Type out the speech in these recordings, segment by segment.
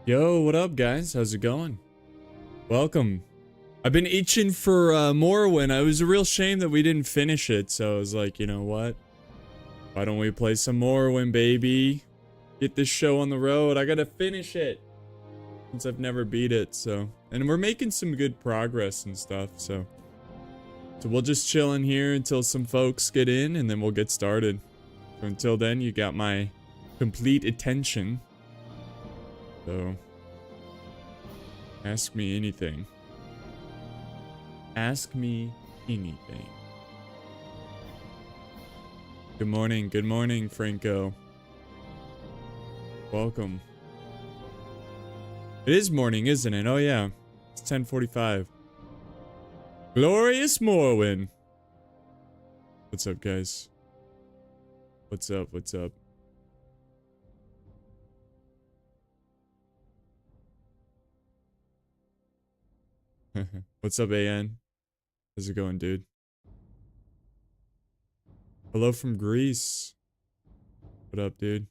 Yo, what up, guys? How's it going? Welcome. I've been itching for Morrowind. It was a real shame that we didn't finish it, so I was like, you know what? Why don't we play some Morrowind, baby? Get this show on the road. I gotta finish it. Since I've never beat it, so. And we're making some good progress and stuff, so. So we'll just chill in here until some folks get in, and then we'll get started. So until then, you got my complete attention. So, ask me anything. Ask me anything. Good morning, Franco. Welcome. It is morning, isn't it? Oh yeah, it's 10:45. Glorious Morrowind. What's up, guys? What's up? What's up? What's up, AN? How's it going, dude? Hello from Greece. What up, dude?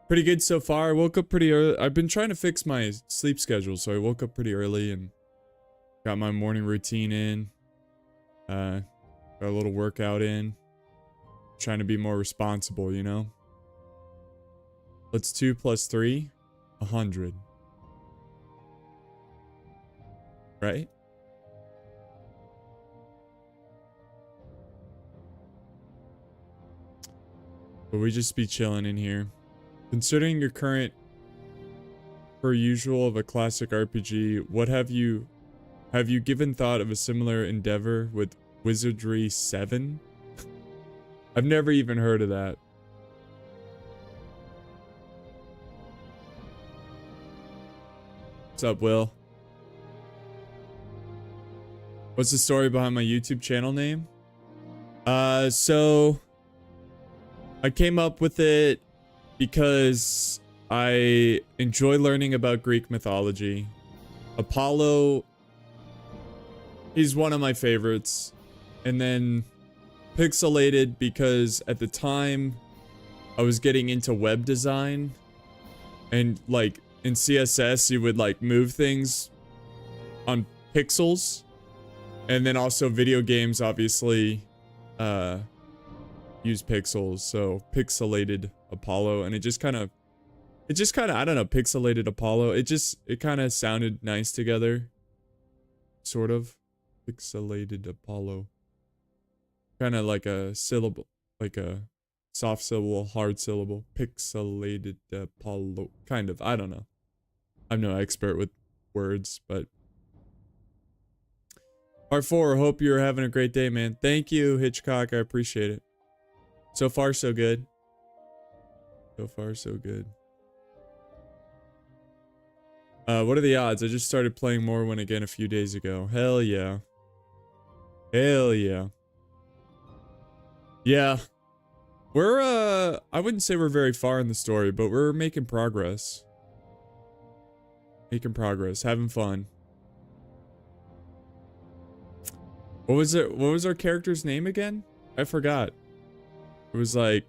Pretty good so far. I woke up pretty early. I've been trying to fix my sleep schedule, so I woke up pretty early and got my morning routine in. Got a little workout in. Trying to be more responsible, you know? What's 2 plus 3? 100. Right? But we just be chilling in here. Considering your current per usual of a classic RPG, what have you given thought of a similar endeavor with Wizardry 7? I've never even heard of that. What's up, Will? What's the story behind my YouTube channel name? So I came up with it because I enjoy learning about Greek mythology. Apollo, he's one of my favorites. And then Pixelated because at the time I was getting into web design and like in CSS, you would like move things on pixels, and then also video games obviously use pixels. So Pixelated Apollo, and it just kind of I don't know, Pixelated Apollo. It kind of sounded nice together, sort of. Pixelated Apollo, kind of like a syllable, like a soft syllable, hard syllable. Pixelated Apollo, kind of. I don't know. I'm no expert with words, but Part 4, hope you're having a great day, man. Thank you, Hitchcock. I appreciate it. So far, so good. So far, so good. What are the odds? I just started playing Morrowind again a few days ago. Hell yeah. Hell yeah. Yeah. We're, I wouldn't say we're very far in the story, but we're making progress. Making progress. Having fun. What was it? What was our character's name again? I forgot. It was like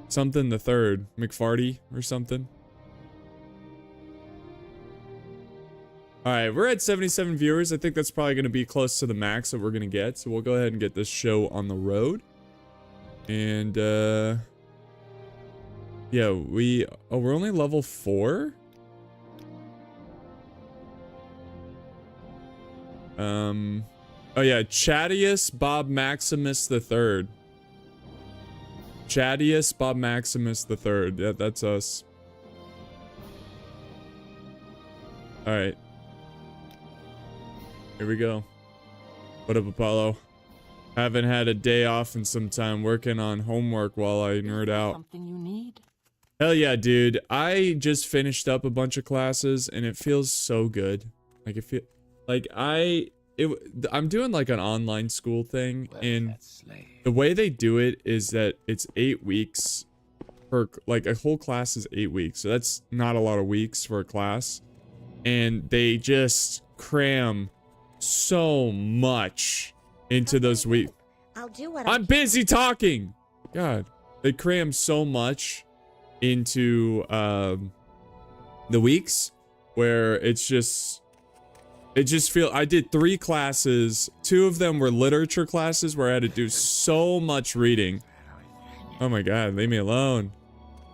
something the third, McFarty or something. All right, we're at 77 viewers. I think that's probably going to be close to the max that we're going to get. So we'll go ahead and get this show on the road. And yeah, we're only level 4. Oh yeah, Chadius Bob Maximus the Third. Chadius Bob Maximus the Third. Yeah, that's us. All right. Here we go. What up, Apollo? Haven't had a day off in some time, working on homework while I nerd out. Something you need? Hell yeah, dude. I just finished up a bunch of classes and it feels so good. Like I'm doing like an online school thing, and the way they do it is that it's 8 weeks per, like a whole class is 8 weeks. So that's not a lot of weeks for a class. And they just cram so much into those weeks. I'll do what I'm busy talking. God, they cram so much into the weeks where it just feel. I did 3 classes. 2 of them were literature classes where I had to do so much reading. Oh my God, leave me alone.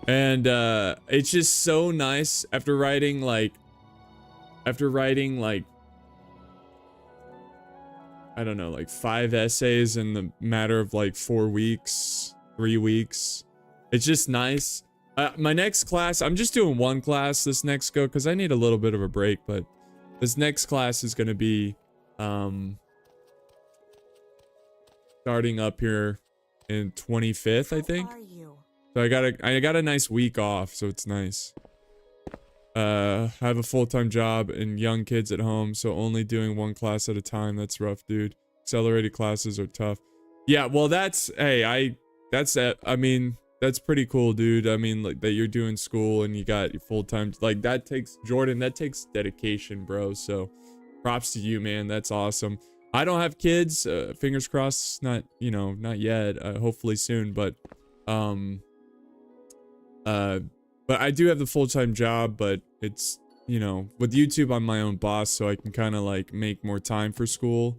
And it's just so nice after writing like I don't know, like 5 essays in the matter of like 4 weeks, 3 weeks. It's just nice. My next class, I'm just doing 1 class this next go because I need a little bit of a break, but this next class is going to be starting up here in 25th, I think. So I got a nice week off, so it's nice. I have a full-time job and young kids at home, so only doing 1 class at a time. That's rough, dude. Accelerated classes are tough. Yeah, well, that's I mean, that's pretty cool, dude. I mean, like that you're doing school and you got your full-time, like that takes dedication, bro. So props to you, man. That's awesome. I don't have kids. Fingers crossed, not yet. Hopefully soon, but I do have the full-time job, but it's, with YouTube, I'm my own boss, so I can kind of like make more time for school.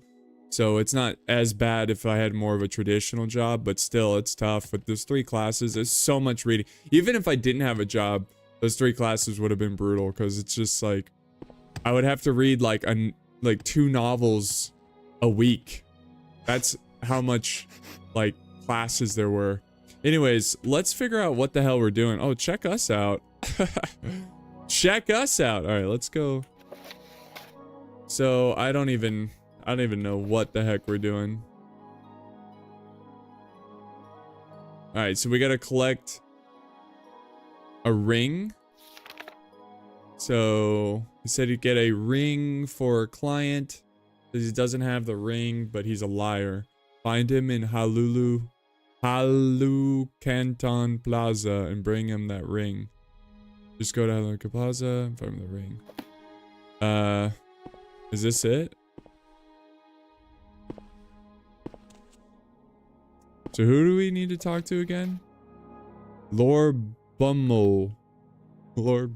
So it's not as bad if I had more of a traditional job, but still it's tough with those 3 classes. There's so much reading. Even if I didn't have a job, those 3 classes would have been brutal because it's just like, I would have to read like 2 novels a week. That's how much like classes there were. Anyways, let's figure out what the hell we're doing. Oh, check us out. Check us out. All right, let's go. So I don't even know what the heck we're doing. All right, so we got to collect a ring. So he said he'd get a ring for a client. He doesn't have the ring, but he's a liar. Find him in Halu Canton Plaza and bring him that ring. Just go to Halu Plaza and find him the ring. Is this it? So who do we need to talk to again? Lord Bummel. Lord.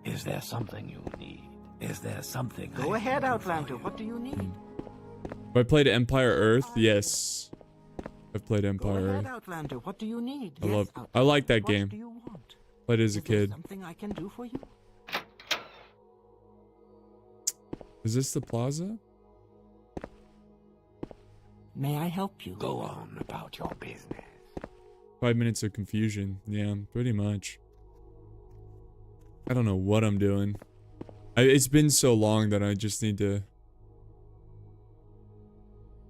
Is there something you need? Is there something? Go ahead, Outlander. What do you need? Have I played Empire Earth? Yes. I've played Empire Go Earth. ahead, Outlander. What do you need? I like that game. What do you want? Played as a kid. Something I can do for you? Is this the plaza? May I help you? Go on about your business. 5 minutes of confusion. Yeah, pretty much. I don't know what I'm doing. It's been so long that I just need to...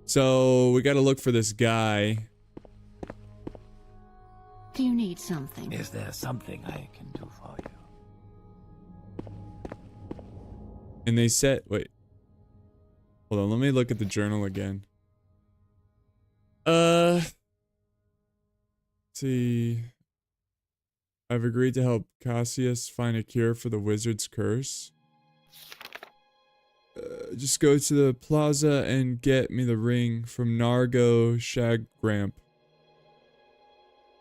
So, we gotta look for this guy. Do you need something? Is there something I can do for you? And they said... Wait. Hold on, let me look at the journal again. Let's see. I've agreed to help Cassius find a cure for the wizard's curse. Just go to the plaza and get me the ring from Nargo Shagramp.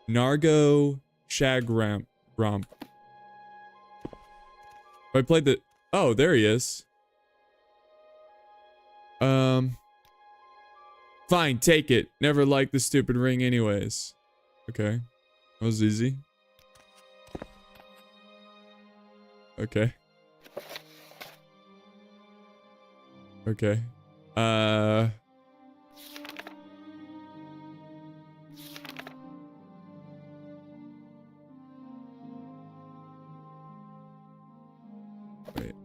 Nargo Shagramp. I played the... Oh, there he is. Fine, take it. Never liked the stupid ring anyways. Okay. That was easy. Okay. Okay. Wait.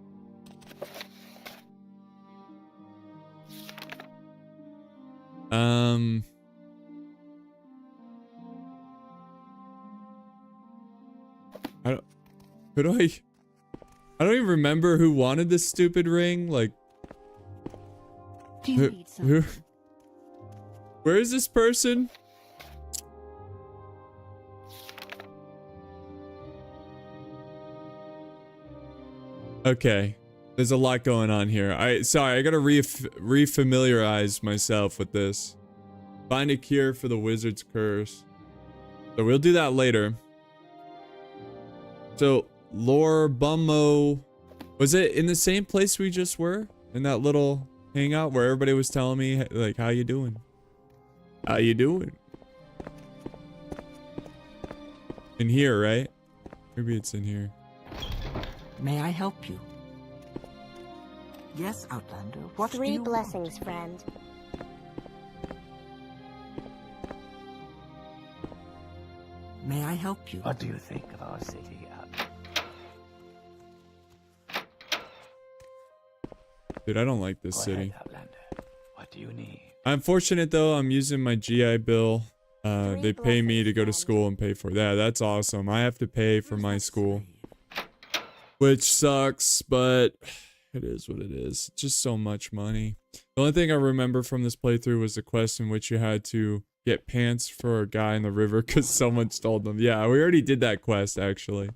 I don't even remember who wanted this stupid ring. Like, Do you need something? where is this person? Okay. There's a lot going on here. Sorry, I gotta refamiliarize myself with this. Find a cure for the wizard's curse. So we'll do that later. So, Lore Bummo, was it in the same place we just were? In that little hangout where everybody was telling me, like, how you doing? How you doing? In here, right? Maybe it's in here. May I help you? Yes, Outlander. What do Three you blessings, friend. want? May I help you? What do you think of our city, Outlander? Dude, I don't like this Go city. ahead, Outlander. What do you need? I'm fortunate though, I'm using my GI Bill. Three They pay me to go to blessings, school and pay for that. That's awesome. I have to pay for Where's my that school, slave? which sucks, but it is what it is. Just so much money. The only thing I remember from this playthrough was the quest in which you had to get pants for a guy in the river because someone stole them. Yeah, we already did that quest, actually.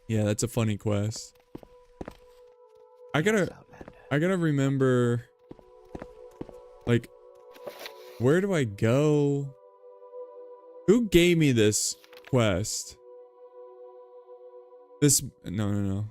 Yeah, that's a funny quest. I Yes, gotta Outlander. remember, like, where do I go? Who gave me this quest? No.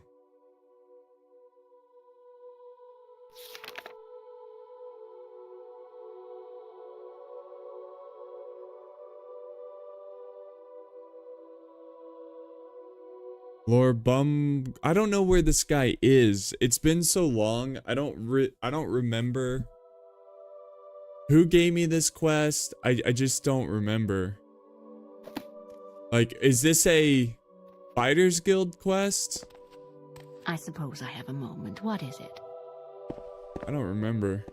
Lord Bum, I don't know where this guy is. It's been so long. I don't remember who gave me this quest. I just don't remember. Like, is this a Fighters Guild quest? I suppose I have a moment. What is it? I don't remember.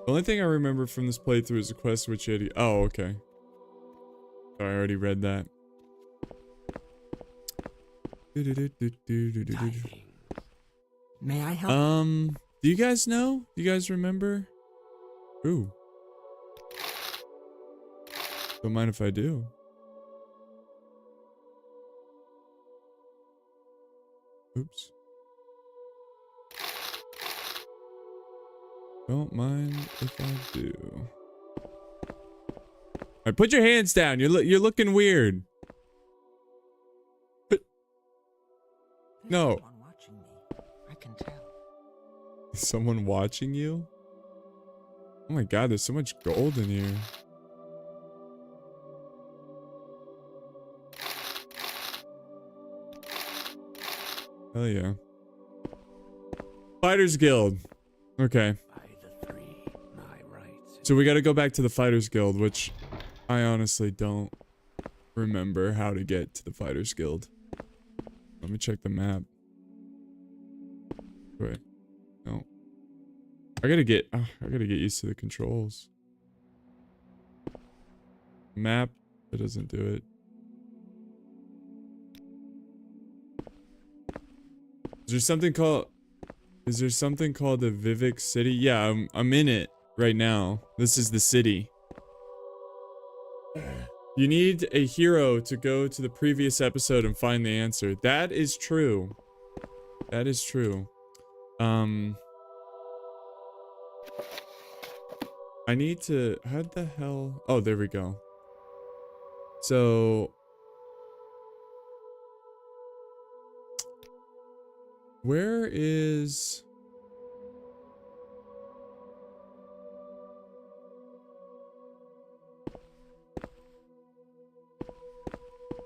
The only thing I remember from this playthrough is a quest which you had to, oh, okay. Sorry, I already read that. Tidings. May I help? Do you guys know? Do you guys remember? Ooh. Don't mind if I do. Oops. Don't mind if I do. Alright, put your hands down. You're looking weird. There's no. someone watching me. I can tell. Is someone watching you? Oh my god, there's so much gold in here. Hell yeah. Fighters Guild. Okay. By the three, my rights. So we gotta go back to the Fighters Guild, which I honestly don't remember how to get to the Fighters Guild. Let me check the map. Wait. No. I gotta get used to the controls. Map, it doesn't do it. Is there something called the Vivec city? Yeah, I'm in it right now. This is the city. You need a hero to go to the previous episode and find the answer. That is true. That is true. I need to, how the hell? Oh, there we go. So where is...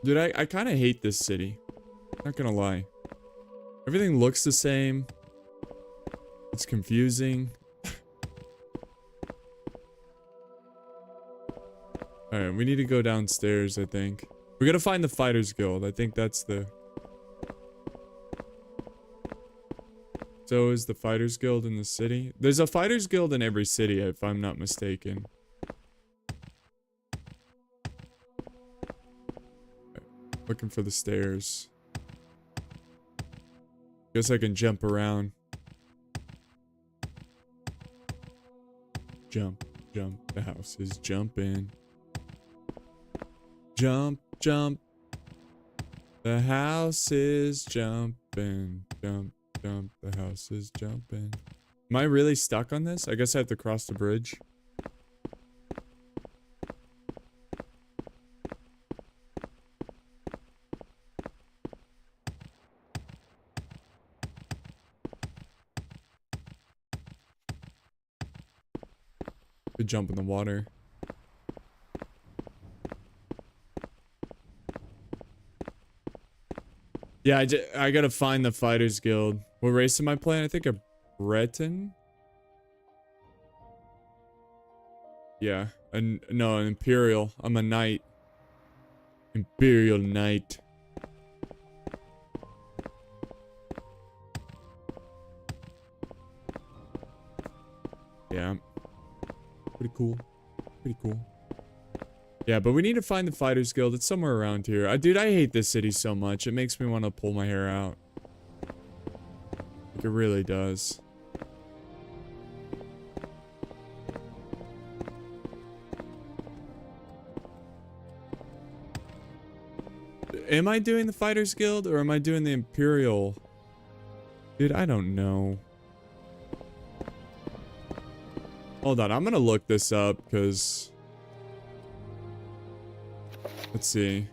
Dude, I kind of hate this city. Not gonna lie. Everything looks the same. It's confusing. Alright, we need to go downstairs, I think. We gotta find the Fighters Guild. I think that's the... So is the Fighters Guild in the city? There's a Fighters Guild in every city, if I'm not mistaken. Looking for the stairs. Guess I can jump around. Jump, jump. The house is jumping. Jump, jump. The house is jumping. Jump, jump. The house is jumping. Am I really stuck on this? I guess I have to cross the bridge. Could jump in the water. Yeah, I gotta find the Fighters Guild. What race am I playing? I think a Breton? Yeah. No, an Imperial. I'm a Knight. Imperial Knight. Yeah. Pretty cool. Pretty cool. Yeah, but we need to find the Fighters Guild. It's somewhere around here. Dude, I hate this city so much. It makes me want to pull my hair out. Like, it really does. Am I doing the Fighters Guild or am I doing the Imperial? Dude, I don't know. Hold on, I'm gonna look this up because... Let's see.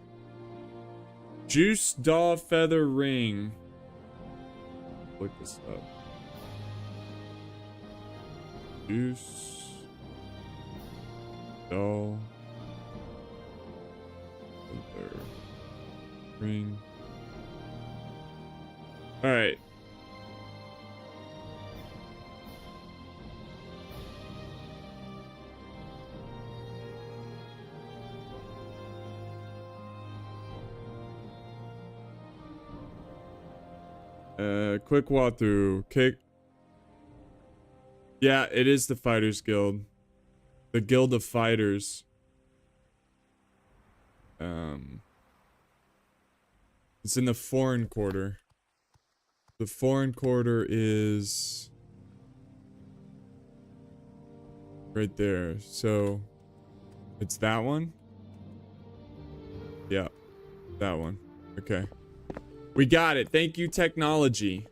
Juice Daw Feather Ring. Look this up. Juice Daw Feather Ring. Alright. Quick walkthrough. Yeah, it is the Fighters Guild. The Guild of Fighters. It's in the foreign quarter. The foreign quarter is right there. So it's that one? Yeah, that one. Okay. We got it. Thank you, technology.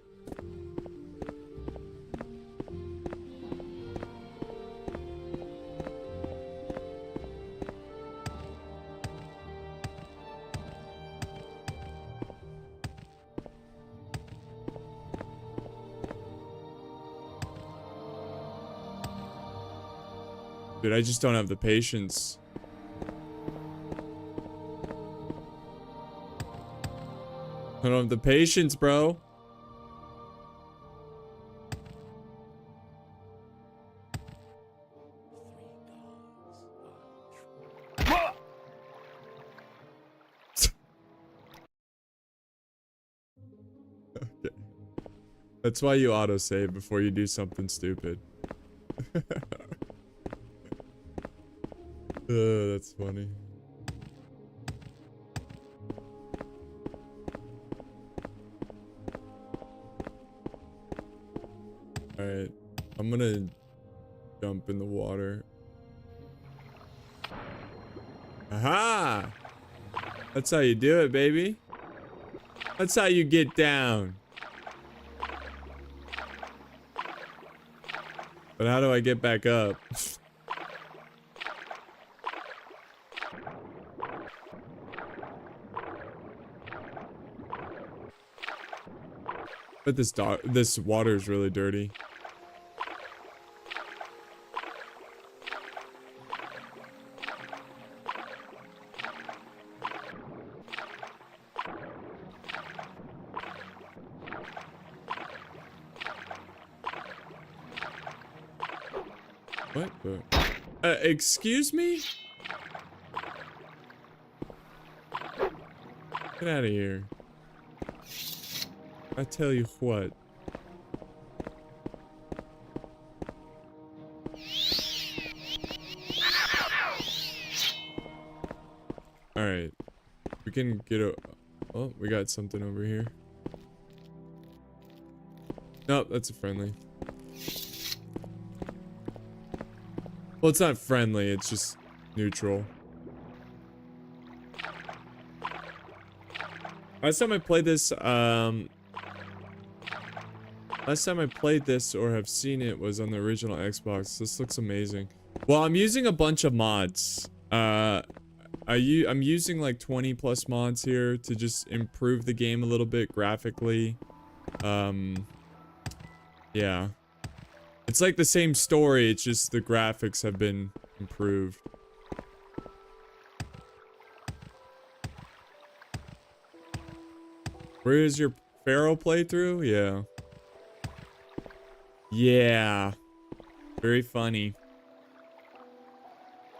Dude, I just don't have the patience. I don't have the patience, bro. Okay. That's why you autosave before you do something stupid. That's funny. Alright, I'm gonna jump in the water. Aha! That's how you do it, baby. That's how you get down. But how do I get back up? But this water is really dirty. What the? Excuse me? Get out of here. I tell you what. Alright. We can get a... Oh, we got something over here. Nope, that's a friendly. Well, it's not friendly, it's just neutral. Last time I played this, last time I played this or have seen it was on the original Xbox. This looks amazing. Well, I'm using a bunch of mods. I'm using like 20 plus mods here to just improve the game a little bit graphically. Yeah. It's like the same story, it's just the graphics have been improved. Where is your Pharaoh playthrough? Yeah. Yeah. Very funny.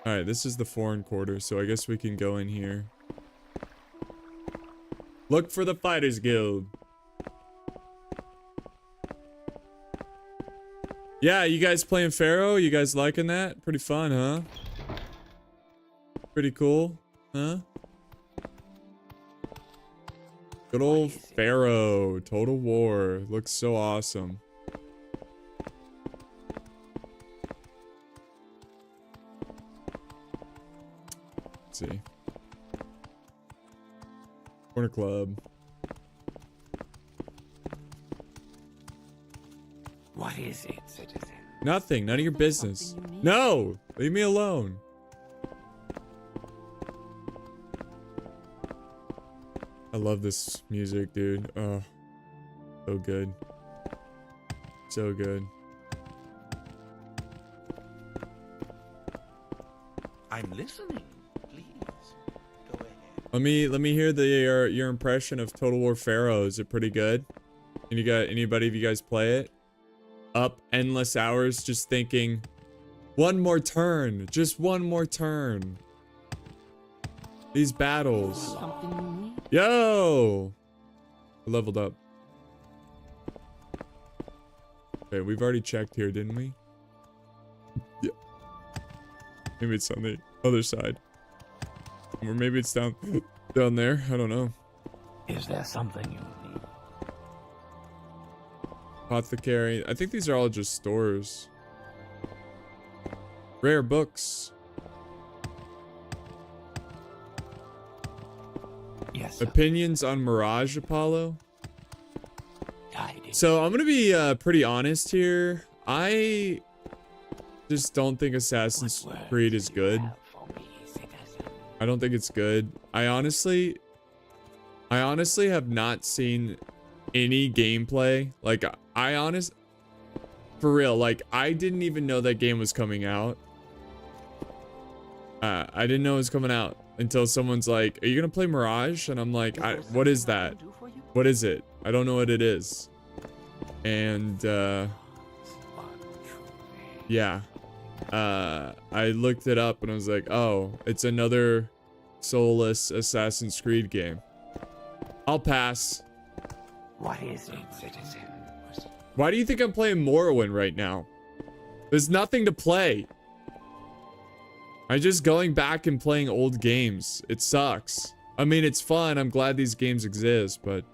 Alright, this is the foreign quarter, so I guess we can go in here. Look for the Fighters Guild. Yeah, you guys playing Pharaoh? You guys liking that? Pretty fun, huh? Pretty cool, huh? Good old Pharaoh. Total War. Looks so awesome. Let's see. Corner Club. What is it, citizen? Nothing. None of your business. No! Leave me alone. I love this music, dude. Oh. So good. So good. I'm listening. Please, go ahead. Let me hear your impression of Total War Pharaoh. Is it pretty good? And you got anybody of you guys play it? Up endless hours just thinking, one more turn, just one more turn. These battles. Something you need? Yo! I leveled up. Okay, we've already checked here, didn't we? Yeah. Maybe it's on the other side. Or maybe it's down there. I don't know. Is there something you need? Apothecary. I think these are all just stores. Rare books. Yes, sir. Opinions on Mirage, Apollo? Guided. So I'm gonna be pretty honest here. I just don't think Assassin's What words Creed is do you good. have for me, citizen? I don't think it's good. I honestly have not seen any gameplay. Like, for real, like, I didn't even know that game was coming out. I didn't know it was coming out until someone's like, are you gonna play Mirage? And I'm like, what is that? What is it? I don't know what it is. And, yeah. I looked it up and I was like, oh, it's another soulless Assassin's Creed game. I'll pass. What is it, citizen? Why do you think I'm playing Morrowind right now? There's nothing to play. I'm just going back and playing old games. It sucks. I mean, it's fun. I'm glad these games exist, but...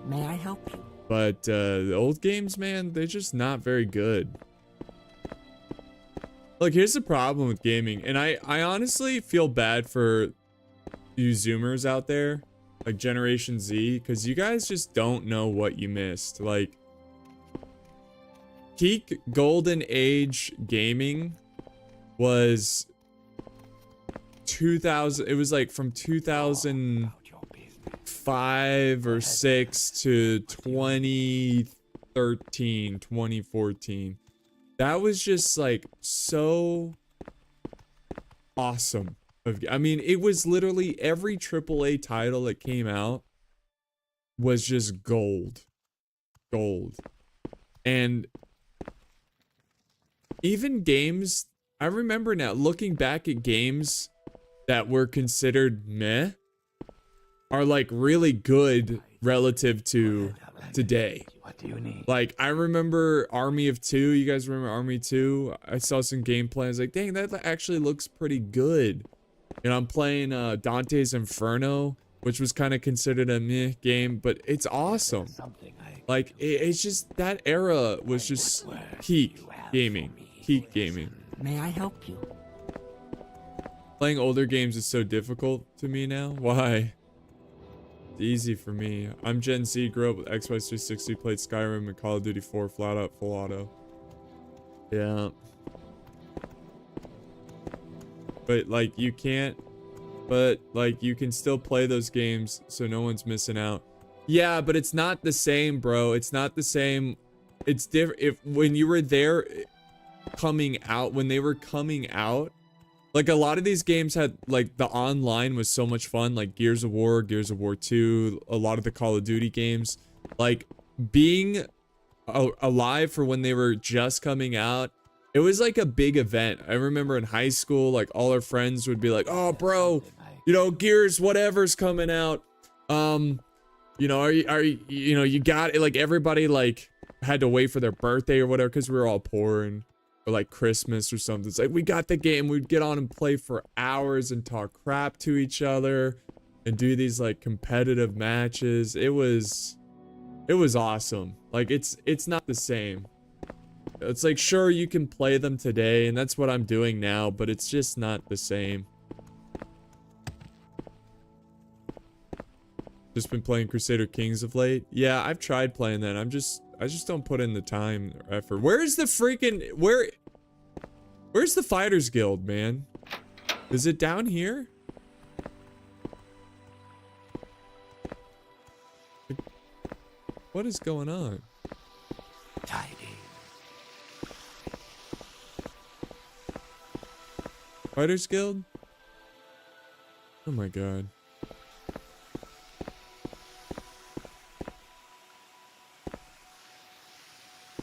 May I help you? But, the old games, man, they're just not very good. Look, here's the problem with gaming, and I honestly feel bad for you Zoomers out there, like Generation Z, because you guys just don't know what you missed. Like, peak golden age gaming was 2000. It was like from 2005 or 6 to 2013, 2014. That was just like so awesome. I mean, it was literally every AAA title that came out was just gold. Gold. And even games, I remember now looking back at games that were considered meh are like really good relative to today. What do you need? Like, I remember Army of Two. You guys remember Army 2? I saw some gameplay. I was like, dang, that actually looks pretty good. And I'm playing Dante's Inferno, which was kind of considered a meh game, but it's awesome. Like, it's just, that era was just peak gaming. Peak gaming. May I help you? Playing older games is so difficult to me now. Why? It's easy for me. I'm Gen Z, grew up with Xbox 360, played Skyrim and Call of Duty 4 flat out full auto. Yeah. But like you can't, but like you can still play those games so no one's missing out. Yeah, but it's not the same, bro. It's not the same it's different if when you were there coming out, when they were coming out, like a lot of these games had like the online was so much fun, like Gears of War, Gears of War 2, a lot of the Call of Duty games, like being alive for when they were just coming out. It was like a big event. I remember in high school, like all our friends would be like, "Oh, bro, you know, Gears whatever's coming out. You know, you know, you got it." Like everybody like had to wait for their birthday or whatever because we were all poor, and or like Christmas or something. It's like we got the game. We'd get on and play for hours and talk crap to each other and do these like competitive matches. It was awesome. Like it's not the same. It's like, sure, you can play them today, and that's what I'm doing now, but it's just not the same. Just been playing Crusader Kings of late. Yeah, I've tried playing that. I just don't put in the time or effort. Where's the freaking where's the Fighters Guild, man? Is it down here? What is going on? Tidy. Fighters Guild? Oh my god.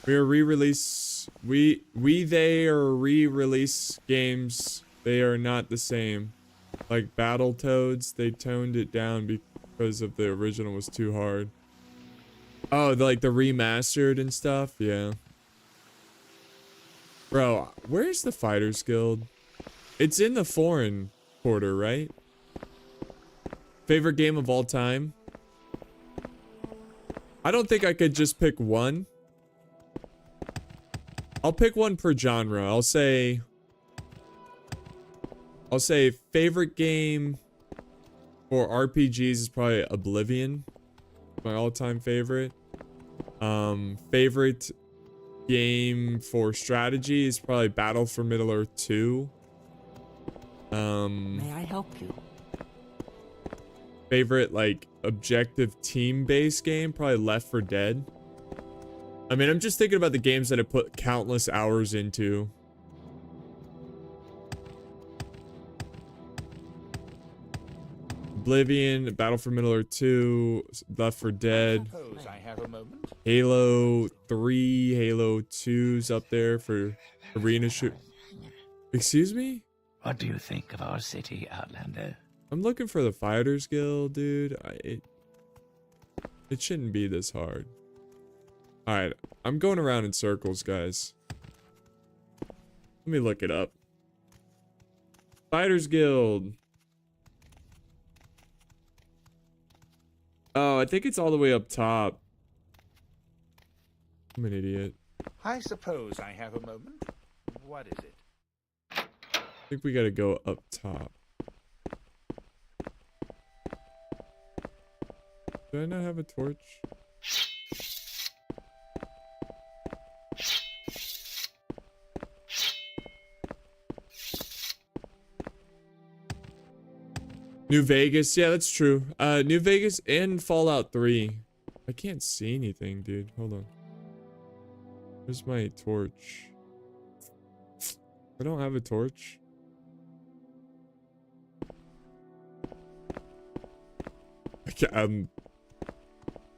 We are re-release. They are re-release games. They are not the same. Like Battletoads, they toned it down because of the original was too hard. Oh, like the remastered and stuff? Yeah. Bro, where's the Fighters Guild? It's in the foreign quarter, right? Favorite game of all time? I don't think I could just pick one. I'll pick one per genre. I'll say favorite game for RPGs is probably Oblivion. My all-time favorite. Favorite game for strategy is probably Battle for Middle-earth 2. May I help you? Favorite like objective team-based game, probably Left 4 Dead. I mean, I'm just thinking about the games that I put countless hours into. Oblivion, Battle for Middle-earth 2, Left 4 Dead, I have a moment. Halo 3, Halo 2's up there for arena shoot. Excuse me? What do you think of our city, Outlander? I'm looking for the Fighters Guild, dude. It shouldn't be this hard. Alright, I'm going around in circles, guys. Let me look it up. Fighters Guild. Oh, I think it's all the way up top. I'm an idiot. I suppose I have a moment. What is it? I think we gotta go up top. Do I not have a torch? New Vegas, yeah, that's true. New Vegas and Fallout 3. I can't see anything, dude. Hold on. Where's my torch? I don't have a torch. I'm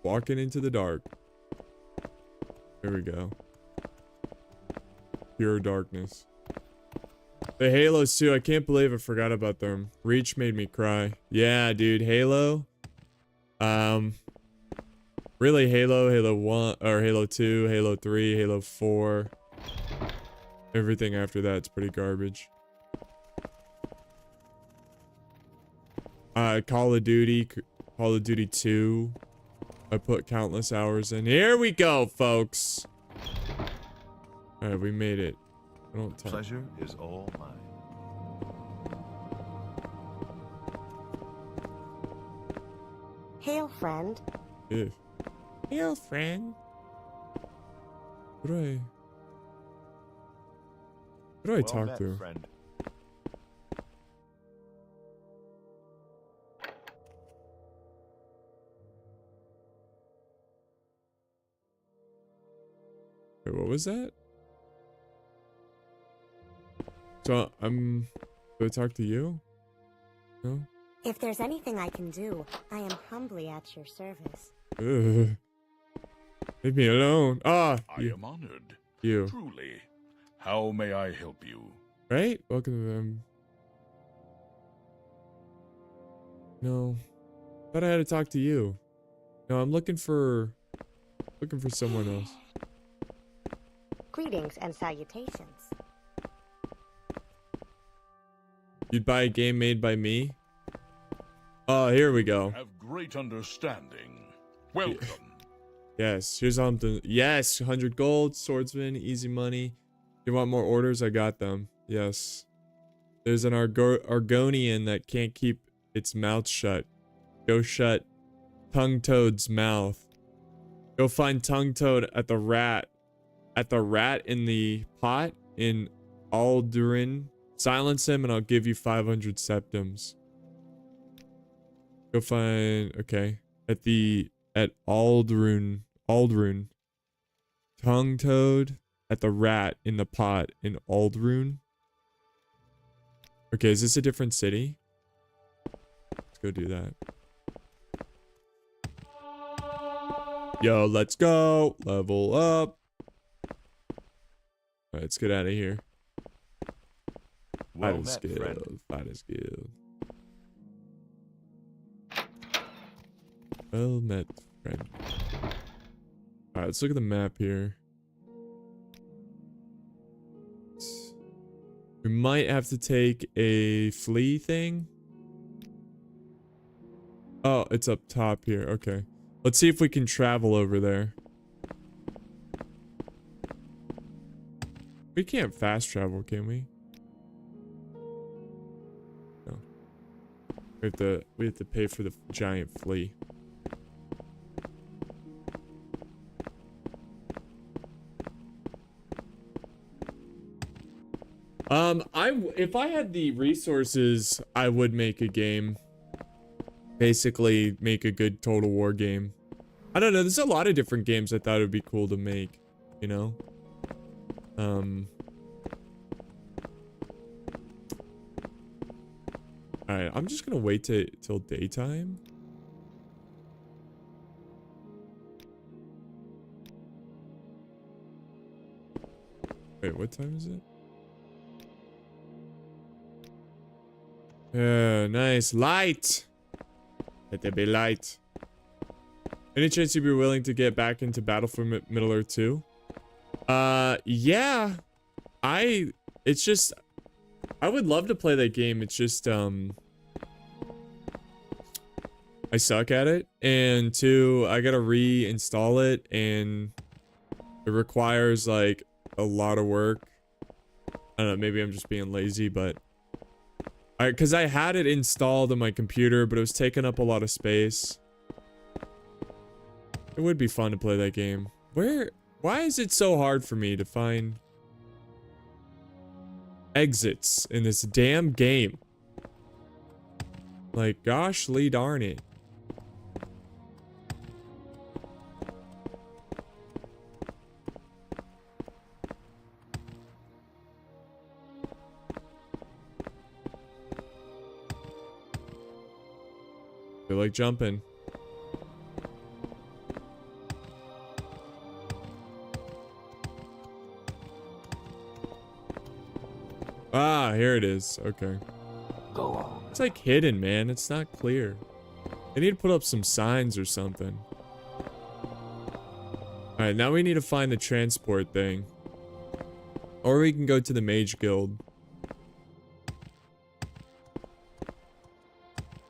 walking into the dark. There we go. Pure darkness. The Halos too. I can't believe I forgot about them. Reach made me cry. Yeah, dude. Halo. Really Halo, Halo 1, or Halo 2, Halo 3, Halo 4. Everything after that's pretty garbage. Call of Duty 2. I put countless hours in. Here we go, folks. Alright, we made it. I don't talk. Pleasure is all mine. Hail, friend. Ew. Hail, friend. Who do I talk met, to? Friend. Wait, what was that? So do I talk to you? No? If there's anything I can do, I am humbly at your service. Ugh. Leave me alone. Ah, I am honored. you. Truly. How may I help you? Right? Welcome to them. No. Thought I had to talk to you. No, I'm looking for someone else. Greetings and salutations. You'd buy a game made by me? Oh, here we go. Have great understanding. Welcome. Yes, here's something. Yes, 100 gold, swordsman, easy money. You want more orders? I got them. Yes. There's an Argonian that can't keep its mouth shut. Go shut Tongue Toad's mouth. Go find Tongue Toad at the rat. At the rat in the pot in Aldurin. Silence him and I'll give you 500 septims. Go find, okay. At Aldurin. Tongue Toad at the rat in the pot in Aldurin. Okay, is this a different city? Let's go do that. Yo, let's go. Level up. Alright, let's get out of here. Well Fighting met, skill. friend. Fighting skill. Well met, friend. Alright, let's look at the map here. We might have to take a flea thing. Oh, it's up top here. Okay. Let's see if we can travel over there. We can't fast travel, can we? No. We have to pay for the giant flea. If I had the resources, I would make a game. Basically, make a good Total War game. I don't know, there's a lot of different games I thought it would be cool to make, you know? Alright, I'm just gonna wait till daytime. Wait, what time is it? Yeah, nice. Light! Let there be light. Any chance you'd be willing to get back into Battlefield Middle-earth 2? Yeah. It's just... I would love to play that game. It's just, I suck at it. And two, I gotta reinstall it. And it requires, like, a lot of work. I don't know, maybe I'm just being lazy, but... Because I had it installed on my computer, but it was taking up a lot of space. It would be fun to play that game. Why is it so hard for me to find exits in this damn game? Like, goshly darn it. Feel like jumping. Ah, here it is. Okay. Go on. It's like hidden, man. It's not clear. They need to put up some signs or something. Alright, now we need to find the transport thing. Or we can go to the Mage Guild.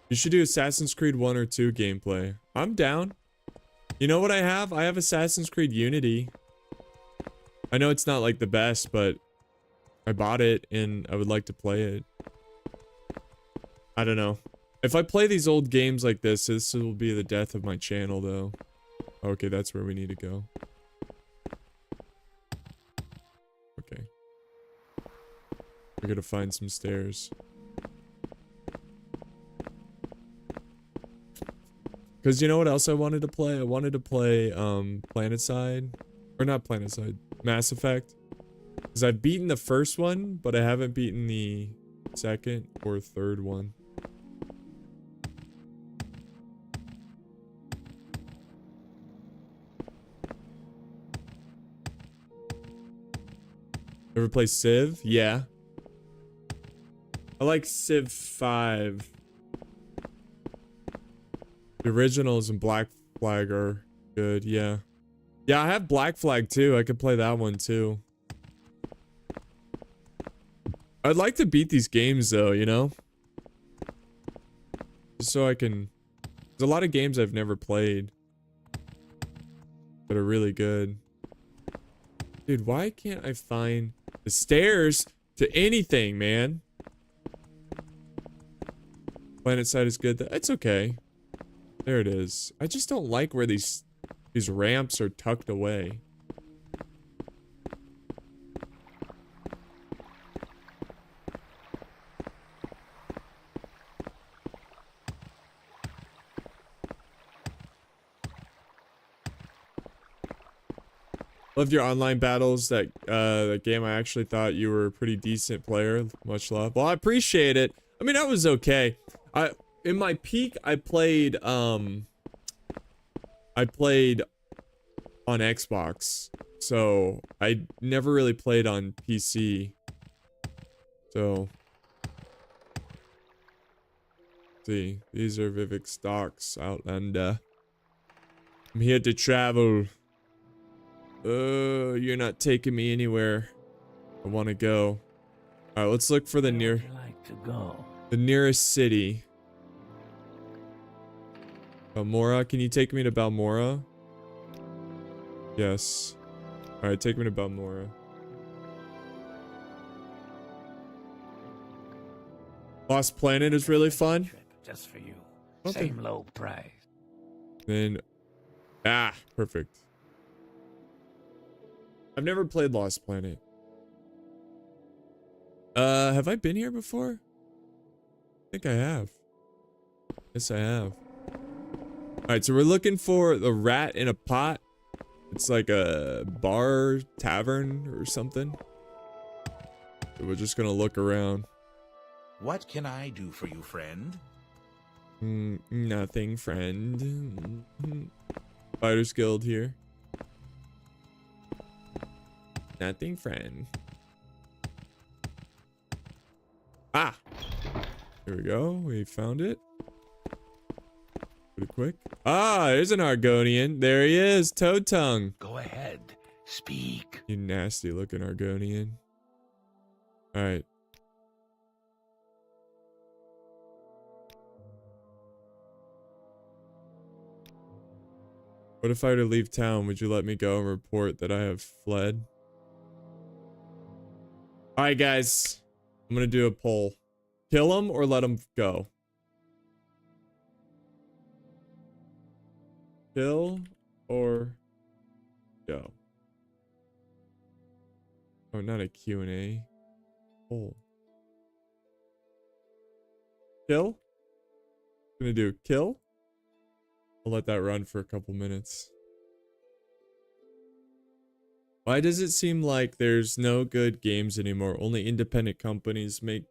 You should do Assassin's Creed 1 or 2 gameplay. I'm down. You know what I have? I have Assassin's Creed Unity. I know it's not like the best, but I bought it and I would like to play it. I don't know. If I play these old games like this will be the death of my channel though. Okay, that's where we need to go. Okay. We're gonna find some stairs. Because you know what else I wanted to play? I wanted to play, Planetside. Or not Planetside. Mass Effect. Because I've beaten the first one, but I haven't beaten the second or third one. Ever play Civ? Yeah. I like Civ 5. The originals and Black Flag are good, yeah. Yeah, I have Black Flag too. I could play that one too. I'd like to beat these games though, you know? Just so I can... There's a lot of games I've never played that are really good. Dude, why can't I find the stairs to anything, man? Planet side is good. It's okay. There it is. I just don't like where these ramps are tucked away. Loved your online battles. That game, I actually thought you were a pretty decent player. Much love. Well, I appreciate it. I mean, that was okay. In my peak, I played on Xbox. So, I never really played on PC. So, see, these are Vivec stocks, Outlander. I'm here to travel. You're not taking me anywhere I want to go. All right, let's look for the the nearest city. Balmora, can you take me to Balmora? Yes. All right, take me to Balmora. Lost Planet is really fun. Just for you. Okay. Same low price. Then, perfect. I've never played Lost Planet. Have I been here before? I think I have. Yes, I have. Alright, so we're looking for the Rat in a Pot. It's like a bar, tavern, or something. So we're just gonna look around. What can I do for you, friend? Nothing, friend. Fighters Guild here. Nothing, friend. Ah! Here we go. We found it. Pretty quick. Ah, there's an Argonian. There he is. Toad Tongue. Go ahead. Speak. You nasty looking Argonian. Alright. What if I were to leave town? Would you let me go and report that I have fled? Alright, guys. I'm gonna do a poll. Kill him or let him go? Kill or go? Oh, not a Q&A. Poll. Kill? Gonna do kill? I'll let that run for a couple minutes. Why does it seem like there's no good games anymore? Only independent companies make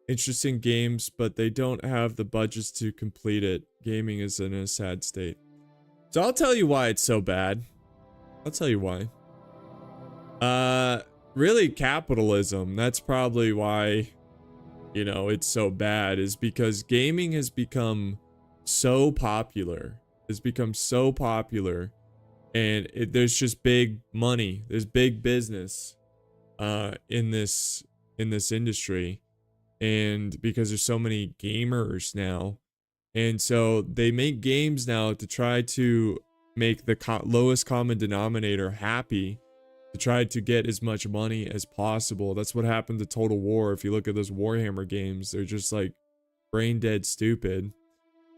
interesting games, but they don't have the budgets to complete it. Gaming is in a sad state. So I'll tell you why it's so bad. I'll tell you why. Really capitalism. That's probably why, you know, it's so bad, is because gaming has become so popular. It's become so popular. And there's just big money. There's big business in this industry. And because there's so many gamers now. And so they make games now to try to make the lowest common denominator happy. To try to get as much money as possible. That's what happened to Total War. If you look at those Warhammer games, they're just like brain dead stupid.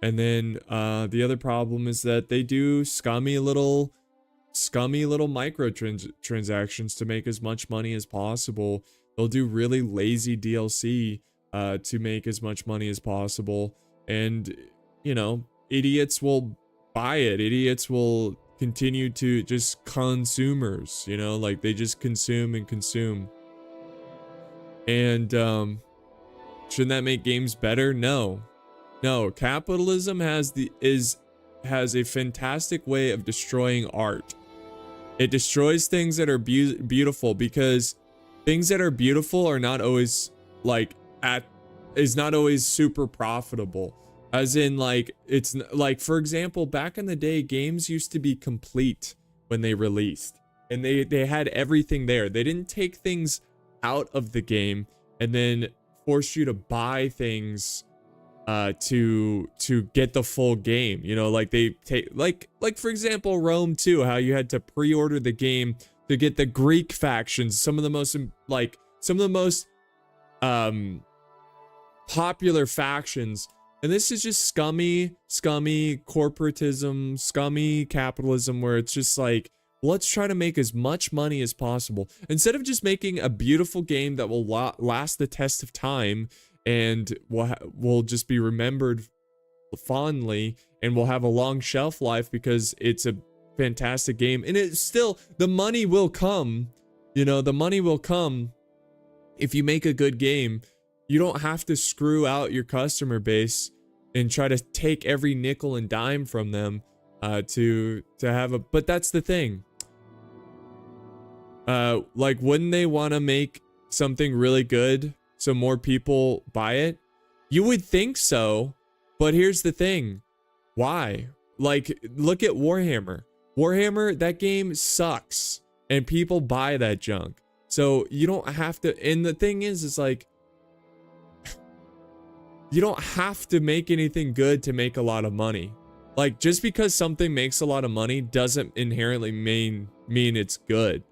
And then the other problem is that they do scummy little micro transactions to make as much money as possible. They'll do really lazy DLC to make as much money as possible. And, you know, idiots will buy it. Idiots will continue to just consumers, you know, like they just consume and consume. And shouldn't that make games better? No. No, capitalism has a fantastic way of destroying art. It destroys things that are beautiful, because things that are beautiful are not always is not always super profitable. As in, like, it's like, for example, back in the day, games used to be complete when they released, and they had everything there. They didn't take things out of the game and then force you to buy things to get the full game. You know, like they take like for example, Rome 2, how you had to pre-order the game to get the Greek factions, some of the most popular factions. And this is just scummy corporatism, scummy capitalism, where it's just like, let's try to make as much money as possible. Instead of just making a beautiful game that will last the test of time and will just be remembered fondly and will have a long shelf life because it's a fantastic game. And it's still, the money will come, you know, the money will come if you make a good game. You don't have to screw out your customer base and try to take every nickel and dime from them to have a, but that's the thing. Like, wouldn't they want to make something really good so more people buy it? You would think so, but here's the thing. Why? Like, look at Warhammer. Warhammer, that game sucks, and people buy that junk. So you don't have to, and the thing is like, you don't have to make anything good to make a lot of money. Like, just because something makes a lot of money doesn't inherently mean it's good.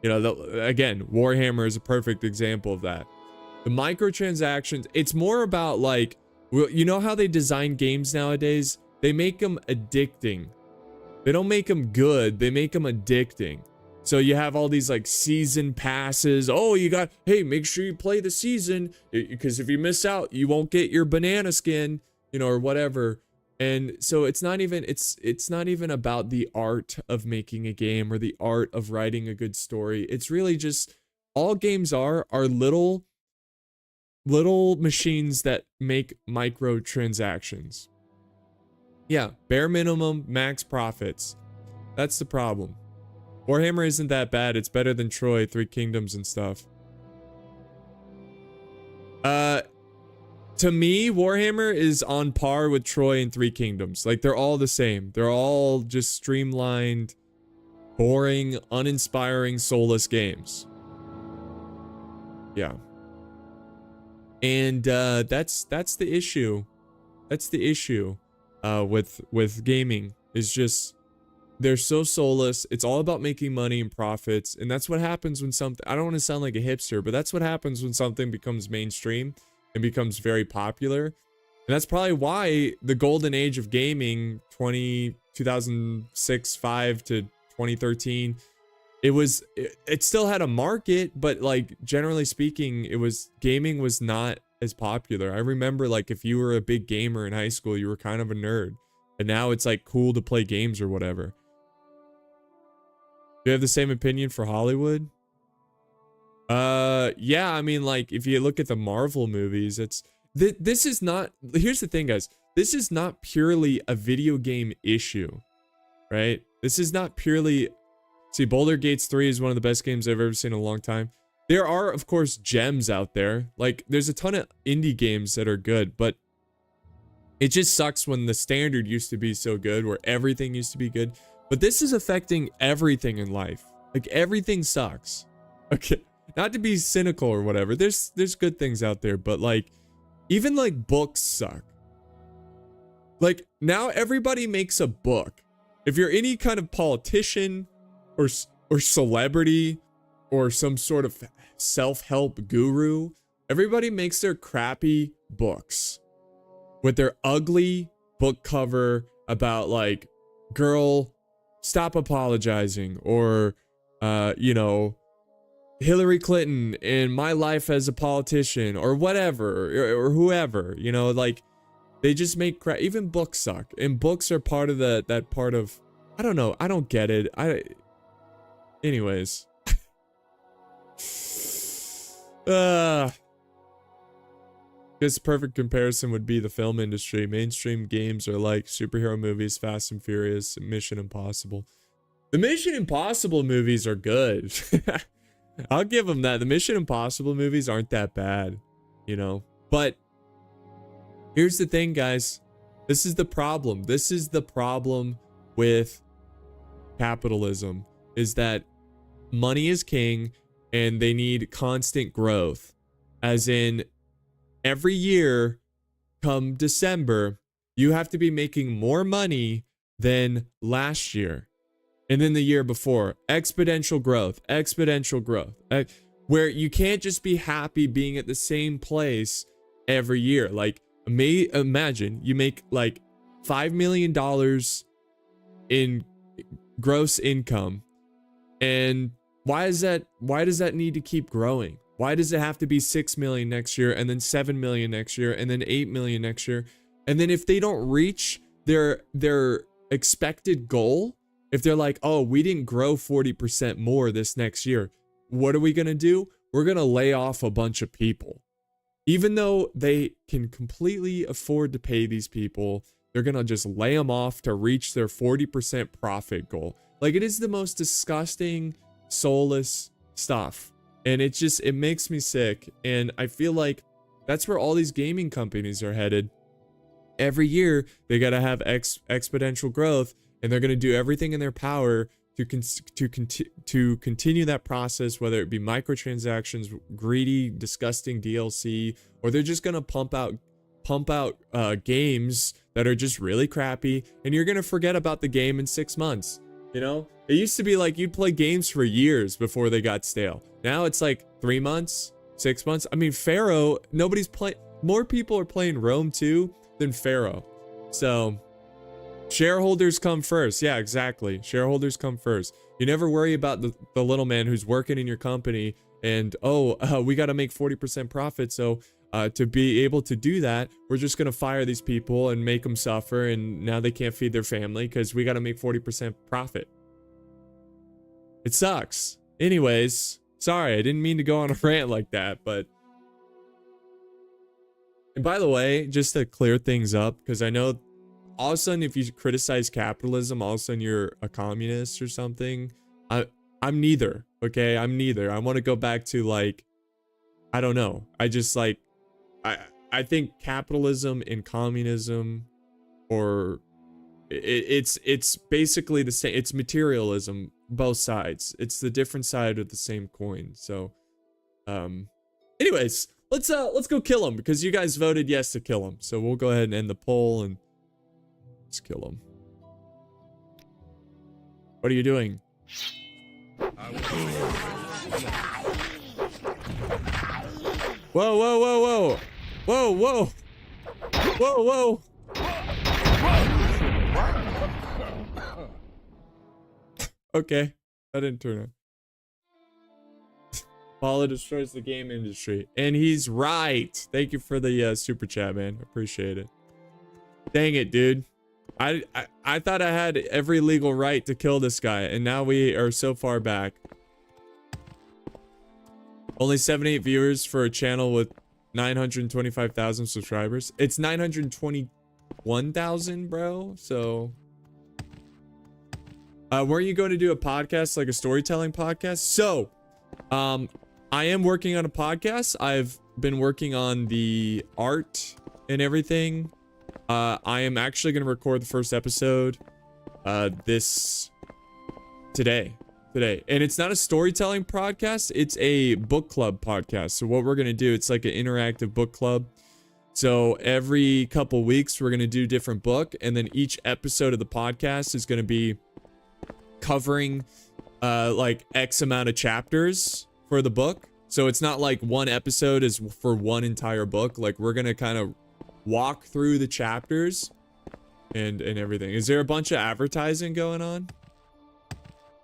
You know, again, Warhammer is a perfect example of that. The microtransactions, it's more about like, you know how they design games nowadays? They make them addicting. They don't make them good, they make them addicting. So you have all these like season passes. Oh, hey, make sure you play the season, because if you miss out, you won't get your banana skin, you know, or whatever. And so it's not even about the art of making a game or the art of writing a good story. It's really just, all games are little machines that make microtransactions. Yeah, bare minimum, max profits. That's the problem. Warhammer isn't that bad. It's better than Troy, Three Kingdoms and stuff. To me, Warhammer is on par with Troy and Three Kingdoms. Like, they're all the same. They're all just streamlined, boring, uninspiring, soulless games. Yeah. And that's the issue. That's the issue with gaming, is just, they're so soulless. It's all about making money and profits. And that's what happens when something, I don't want to sound like a hipster, but that's what happens when something becomes mainstream and becomes very popular. And that's probably why the golden age of gaming, 2006, 5 to 2013, it still had a market, but like, generally speaking, gaming was not as popular. I remember, like, if you were a big gamer in high school, you were kind of a nerd. And now it's like cool to play games or whatever. Do you have the same opinion for Hollywood? Yeah, I mean, like, if you look at the Marvel movies, this is not, here's the thing, guys. This is not purely a video game issue, right? This is not purely, see, Boulder Gates 3 is one of the best games I've ever seen in a long time. There are, of course, gems out there. Like, there's a ton of indie games that are good, but it just sucks when the standard used to be so good, where everything used to be good. But this is affecting everything in life. Like, everything sucks. Okay, not to be cynical or whatever. There's good things out there, but like, even like books suck. Like, now everybody makes a book. If you're any kind of politician or celebrity or some sort of self-help guru, everybody makes their crappy books with their ugly book cover about like, girl, stop apologizing, or you know, Hillary Clinton and my life as a politician, or whatever, or whoever, you know, like, they just make crap. Even books suck, and books are part of that part of I don't know. I don't get it. Anyways. Guess perfect comparison would be the film industry. Mainstream games are like superhero movies, Fast and Furious, Mission Impossible. The Mission Impossible movies are good. I'll give them that. The Mission Impossible movies aren't that bad, you know. But here's the thing, guys. This is the problem. This is the problem with capitalism, is that money is king and they need constant growth. As in, every year, come December, you have to be making more money than last year. And then the year before. Exponential growth. Exponential growth. Where you can't just be happy being at the same place every year. Like, imagine you make like $5 million in gross income. And why does that need to keep growing? Why does it have to be 6 million next year and then 7 million next year and then 8 million next year? And then if they don't reach their expected goal, if they're like, oh, we didn't grow 40% more this next year, what are we going to do? We're going to lay off a bunch of people. Even though they can completely afford to pay these people, they're going to just lay them off to reach their 40% profit goal. Like, it is the most disgusting, soulless stuff. And it makes me sick. And I feel like that's where all these gaming companies are headed. Every year, they got to have exponential growth, and they're going to do everything in their power to continue that process, whether it be microtransactions, greedy, disgusting DLC, or they're just going to pump out games that are just really crappy, and you're going to forget about the game in 6 months. You know, it used to be like you'd play games for years before they got stale. Now it's like 3 months, 6 months. I mean, Pharaoh, more people are playing Rome 2 than Pharaoh. So shareholders come first. Yeah, exactly. Shareholders come first. You never worry about the little man who's working in your company and, we got to make 40% profit. So to be able to do that, we're just going to fire these people and make them suffer. And now they can't feed their family because we got to make 40% profit. It sucks. Anyways, sorry, I didn't mean to go on a rant like that, but. And by the way, just to clear things up, because I know all of a sudden if you criticize capitalism, all of a sudden you're a communist or something. I'm neither, okay? I'm neither. I want to go back to like, I don't know. I just like, I think capitalism and communism, or it's basically the same. It's materialism, both sides. It's the different side of the same coin. So, anyways, let's go kill him, because you guys voted yes to kill him. So we'll go ahead and end the poll and let's kill him. What are you doing? Whoa, whoa, whoa, whoa. Whoa, whoa. Whoa, whoa. Okay. That didn't turn on. Paula destroys the game industry. And he's right. Thank you for the super chat, man. Appreciate it. Dang it, dude. I thought I had every legal right to kill this guy, and now we are so far back. Only 78 viewers for a channel with 925,000 subscribers. It's 921,000, bro. So, weren't you going to do a podcast, like a storytelling podcast? So, I am working on a podcast. I've been working on the art and everything. I am actually going to record the first episode today. And it's not a storytelling podcast, it's a book club podcast. So what we're going to do, it's like an interactive book club. So every couple weeks we're going to do a different book, and then each episode of the podcast is going to be covering like X amount of chapters for the book. So it's not like one episode is for one entire book. Like, we're going to kind of walk through the chapters and everything. Is there a bunch of advertising going on?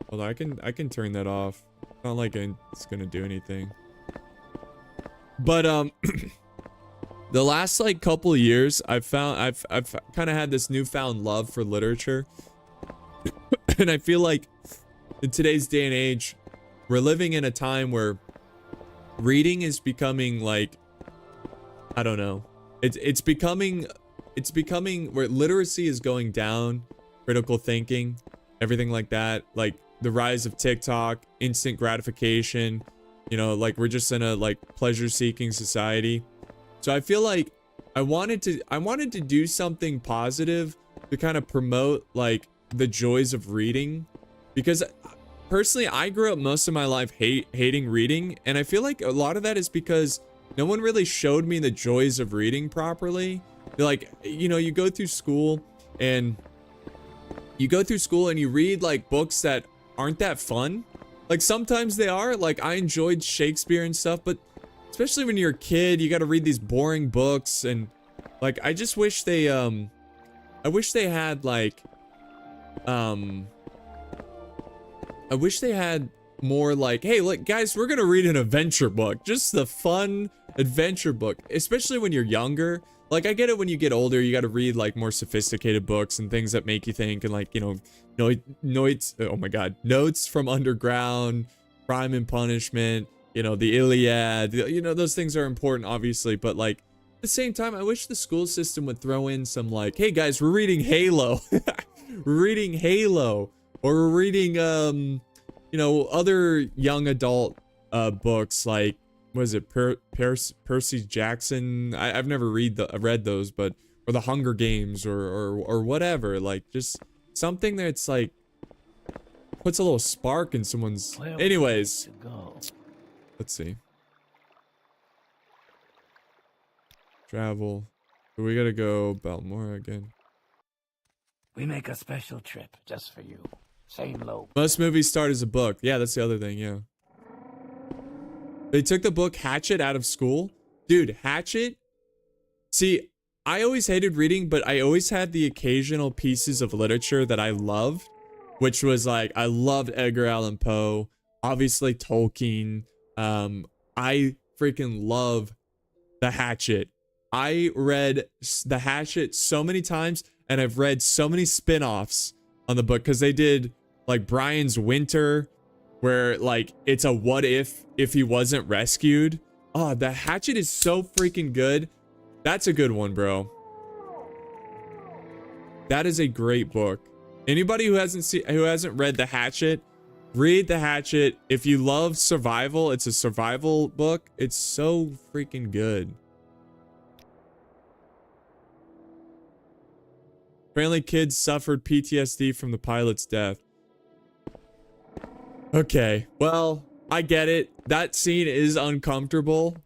Hold on, I can turn that off. Not like it's gonna do anything. But the last like couple of years, I've kind of had this newfound love for literature. And I feel like in today's day and age, we're living in a time where reading is becoming like, I don't know. It's becoming where literacy is going down, critical thinking, everything like that. Like the rise of TikTok, instant gratification, you know, like we're just in a like pleasure-seeking society. So I feel like I wanted to do something positive to kind of promote like the joys of reading, because personally I grew up most of my life hating reading, and I feel like a lot of that is because no one really showed me the joys of reading properly. Like, you know, you go through school and you read like books that aren't that fun. Like sometimes they are. Like I enjoyed Shakespeare and stuff, but especially when you're a kid, you got to read these boring books, and like I just wish they I wish they had like I wish they had more like, hey, look guys, we're gonna read an adventure book, just the fun adventure book, especially when you're younger. Like I get it, when you get older you got to read like more sophisticated books and things that make you think, and like, you know, notes, oh my god, Notes from Underground, Crime and Punishment, you know, the Iliad, you know, those things are important obviously, but like at the same time I wish the school system would throw in some like, hey guys, we're reading Halo. We're reading Halo, or we're reading you know, other young adult books like, what is it, Percy Jackson? I've never read those, but, or the Hunger Games, or whatever. Like just something that's like puts a little spark in someone's. Anyways, let's see. Travel. So we gotta go Balmora again. We make a special trip just for you. Same low. Most movies start as a book. Yeah, that's the other thing, yeah. They took the book Hatchet out of school. Dude, Hatchet. See, I always hated reading, but I always had the occasional pieces of literature that I loved, which was like, I loved Edgar Allan Poe, obviously Tolkien. I freaking love The Hatchet. I read The Hatchet so many times, and I've read so many spin-offs on the book, because they did like Brian's Winter, where like it's a what if he wasn't rescued. Oh, The Hatchet is so freaking good. That's a good one, bro. That is a great book. Anybody who hasn't read The Hatchet, read The Hatchet. If you love survival, it's a survival book. It's so freaking good. Apparently kids suffered PTSD from the pilot's death. Okay, well, I get it. That scene is uncomfortable.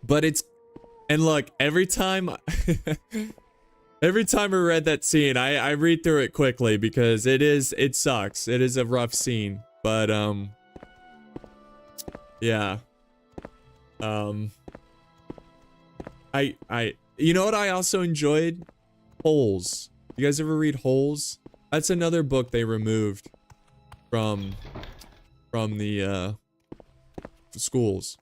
But it's... And look, every time I read that scene, I read through it quickly, because it sucks. It is a rough scene. But, yeah. You know what I also enjoyed? Holes. You guys ever read Holes? That's another book they removed from the schools.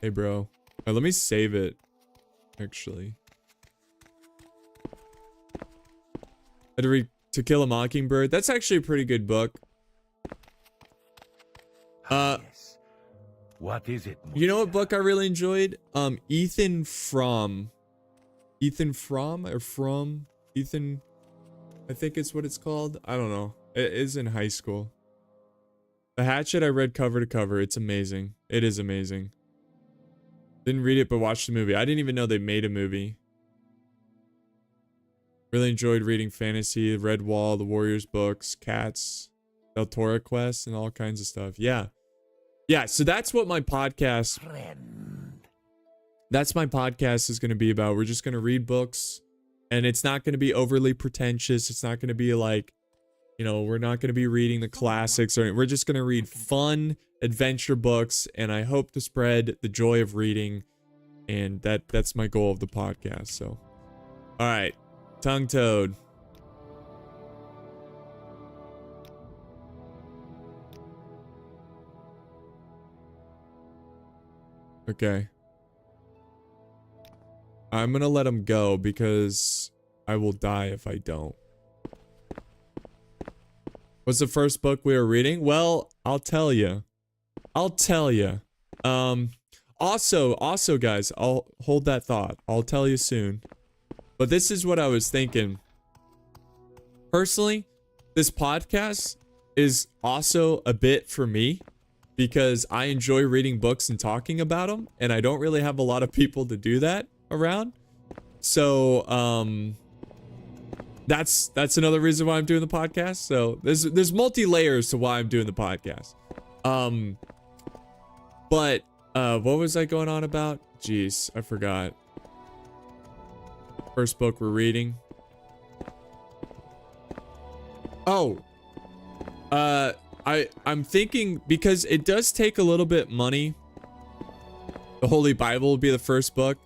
Hey bro, let me save it actually. I had to read To Kill a Mockingbird. That's actually a pretty good book. Yes. What is it? You know what book I really enjoyed? Ethan Frome. Ethan Frome or From? Ethan, I think it's what it's called. I don't know. It is in high school. The Hatchet I read cover to cover. It's amazing. It is amazing. Didn't read it, but watched the movie. I didn't even know they made a movie. Really enjoyed reading fantasy, Red Wall, the Warriors books, Cats, Del Toro Quest, and all kinds of stuff. Yeah. Yeah, so that's what my podcast... That's my podcast is going to be about. We're just going to read books, and it's not going to be overly pretentious. It's not going to be like, you know, we're not going to be reading the classics, or we're just going to read fun adventure books, and I hope to spread the joy of reading, and that's my goal of the podcast. So, all right, Tongue Toad. Okay. I'm gonna let him go because I will die if I don't. What's the first book we were reading? Well, I'll tell you. Also, guys, I'll hold that thought. I'll tell you soon. But this is what I was thinking. Personally, this podcast is also a bit for me because I enjoy reading books and talking about them, and I don't really have a lot of people to do that around. So, that's another reason why I'm doing the podcast. So there's multi layers to why I'm doing the podcast. But what was I going on about? Jeez, I forgot. First book we're reading. Oh, I'm thinking because it does take a little bit money. The Holy Bible will be the first book.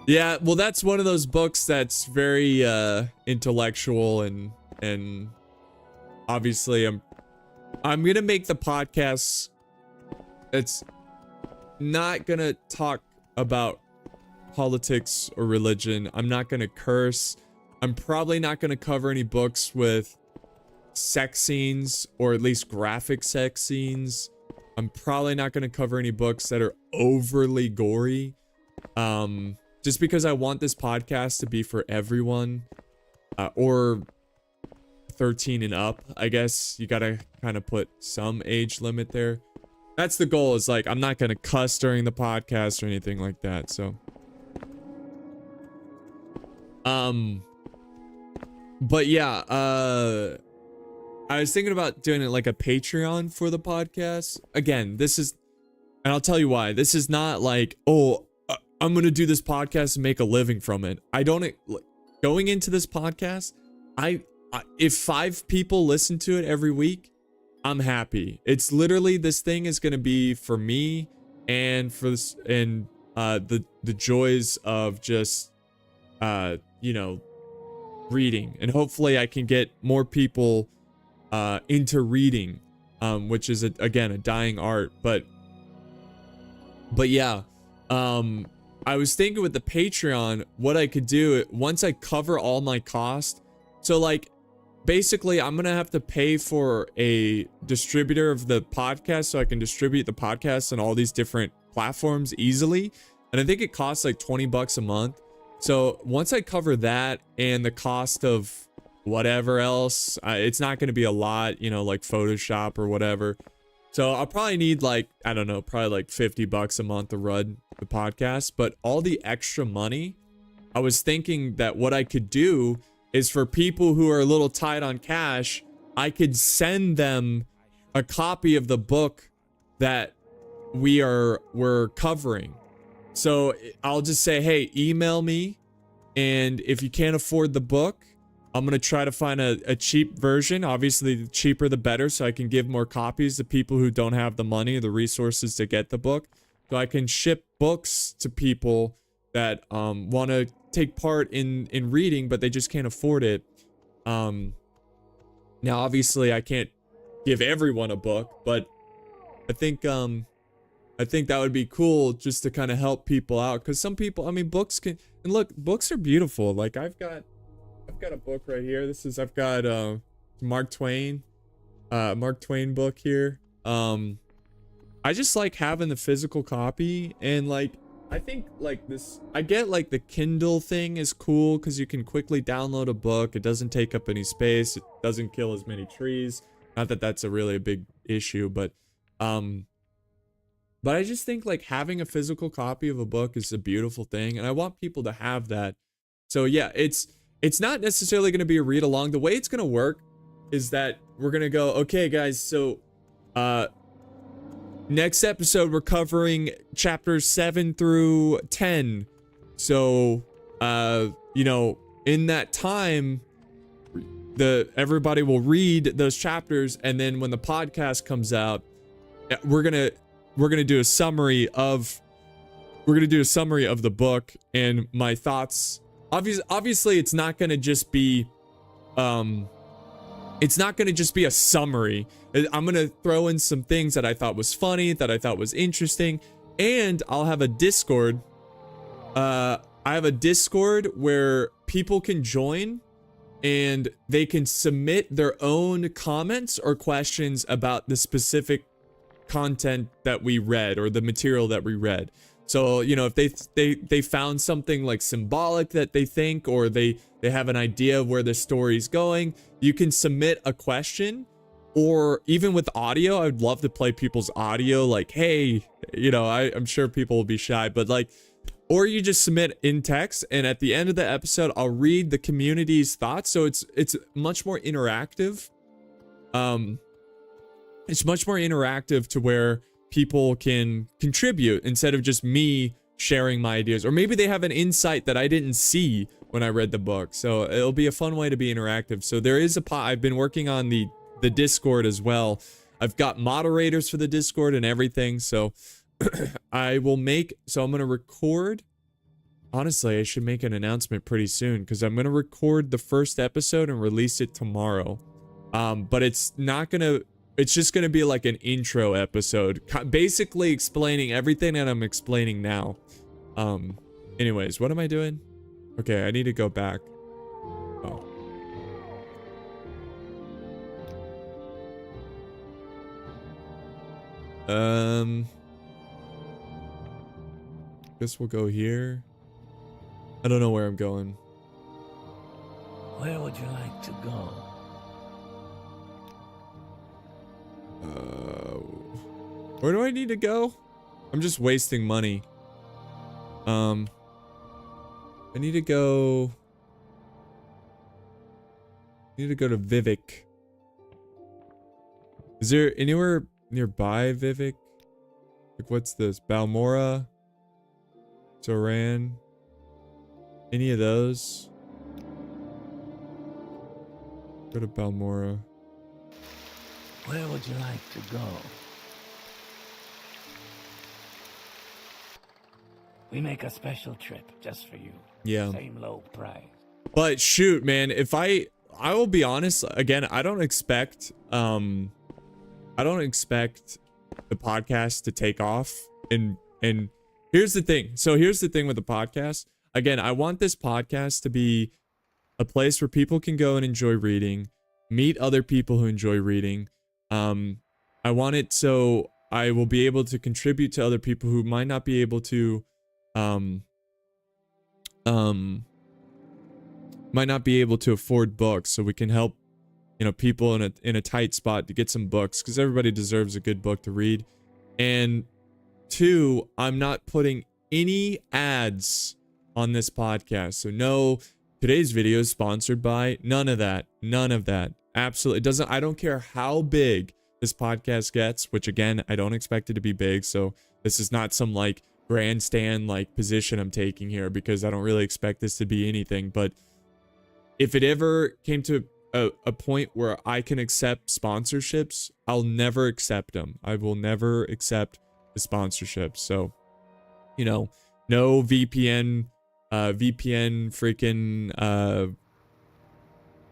Yeah, well, that's one of those books that's very intellectual and obviously I'm gonna make the podcast. It's not gonna talk about politics or religion. I'm not gonna curse. I'm probably not gonna cover any books with sex scenes or at least graphic sex scenes. I'm probably not gonna cover any books that are overly gory. Just because I want this podcast to be for everyone, or 13 and up. I guess you gotta kind of put some age limit there. That's the goal, is like, I'm not gonna cuss during the podcast or anything like that, so. But yeah, I was thinking about doing it like a Patreon for the podcast. Again, this is, and I'll tell you why. This is not like, oh, I'm gonna do this podcast and make a living from it. I don't, going into this podcast, if 5 people listen to it every week, I'm happy. It's literally, this thing is gonna be for me and for this, and the joys of just you know, reading, and hopefully I can get more people into reading, which is again a dying art. But yeah, I was thinking with the Patreon, what I could do once I cover all my costs. So like, basically, I'm gonna have to pay for a distributor of the podcast so I can distribute the podcast on all these different platforms easily. And I think it costs like $20 a month. So once I cover that and the cost of whatever else, it's not going to be a lot, you know, like Photoshop or whatever. So I'll probably need like, I don't know, probably like $50 a month to run the podcast. But all the extra money, I was thinking that what I could do is for people who are a little tight on cash, I could send them a copy of the book that we're covering. So I'll just say, hey, email me, and if you can't afford the book, I'm gonna try to find a cheap version. Obviously, the cheaper the better, so I can give more copies to people who don't have the money or the resources to get the book. So I can ship books to people that want to take part in reading, but they just can't afford it. Now, obviously, I can't give everyone a book, but I think that would be cool just to kind of help people out, because some people, I mean, books can, and look, books are beautiful. Like I've got a book right here. I've got Mark Twain book here. I just like having the physical copy, and like I think like this, I get like the Kindle thing is cool because you can quickly download a book. It doesn't take up any space. It doesn't kill as many trees. Not that that's a big issue, but I just think like having a physical copy of a book is a beautiful thing, and I want people to have that. So yeah, it's not necessarily going to be a read along. The way it's going to work is that we're going to go, okay guys, so next episode we're covering chapters 7 through 10. So you know, in that time everybody will read those chapters, and then when the podcast comes out, we're gonna do a summary of the book and my thoughts. Obviously, it's not gonna just be a summary. I'm gonna throw in some things that I thought was funny, that I thought was interesting, and I'll have a Discord. I have a Discord where people can join and they can submit their own comments or questions about the specific content that we read or the material that we read. So, you know, if they found something like symbolic that they think, or they have an idea of where the story's going, you can submit a question. Or even with audio, I would love to play people's audio, like, hey, you know, I'm sure people will be shy, but like, or you just submit in text, and at the end of the episode, I'll read the community's thoughts. So it's much more interactive. It's much more interactive to where people can contribute instead of just me sharing my ideas. Or maybe they have an insight that I didn't see when I read the book. So it'll be a fun way to be interactive. So there is I've been working on the Discord as well. I've got moderators for the Discord and everything. So I'm gonna record. Honestly, I should make an announcement pretty soon, because I'm gonna record the first episode and release it tomorrow. But it's just gonna be like an intro episode, basically explaining everything that I'm explaining now. Anyways, what am I doing? Okay, I need to go back. Oh. Guess we'll go here. I don't know where I'm going. Where would you like to go? Where do I need to go? I'm just wasting money. I need to go to Vivec. Is there anywhere nearby Vivec? Like, what's this? Balmora? Zoran? Any of those? Go to Balmora. Where would you like to go? We make a special trip just for you. Yeah. Same low price. But shoot, man, if I will be honest, again, I don't expect the podcast to take off, and here's the thing. So here's the thing with the podcast. Again, I want this podcast to be a place where people can go and enjoy reading, meet other people who enjoy reading. I want it so I will be able to contribute to other people who might not be able to afford books, so we can help, you know, people in a tight spot to get some books, because everybody deserves a good book to read. And two, I'm not putting any ads on this podcast. So no, today's video is sponsored by, none of that. Absolutely. It doesn't, I don't care how big this podcast gets, which again, I don't expect it to be big. So this is not some like grandstand like position I'm taking here, because I don't really expect this to be anything. But if it ever came to a point where I can accept sponsorships, I'll never accept them. I will never accept the sponsorships. So, you know, no VPN freaking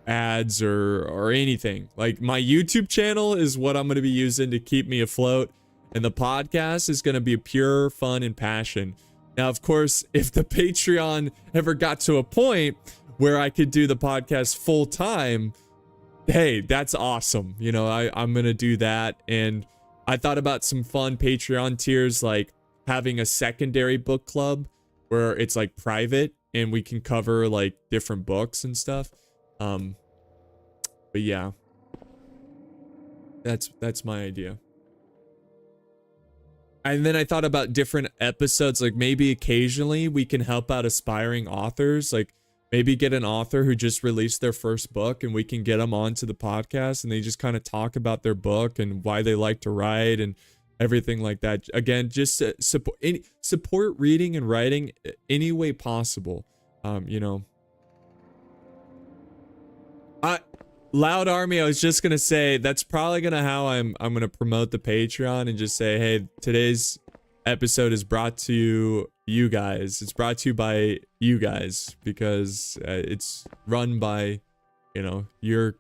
ads or anything. Like, my YouTube channel is what I'm going to be using to keep me afloat, and the podcast is going to be pure fun and passion. Now, of course, if the Patreon ever got to a point where I could do the podcast full time, hey, that's awesome. You know, I'm going to do that. And I thought about some fun Patreon tiers, like having a secondary book club where it's like private and we can cover like different books and stuff. But yeah, that's my idea. And then I thought about different episodes, like maybe occasionally we can help out aspiring authors, like maybe get an author who just released their first book and we can get them onto the podcast and they just kind of talk about their book and why they like to write and everything like that. Again, just support reading and writing any way possible. You know, Loud Army, I was just gonna say that's probably gonna how I'm gonna promote the Patreon and just say, hey, today's episode is brought to you guys. It's brought to you by you guys because it's run by, you know, your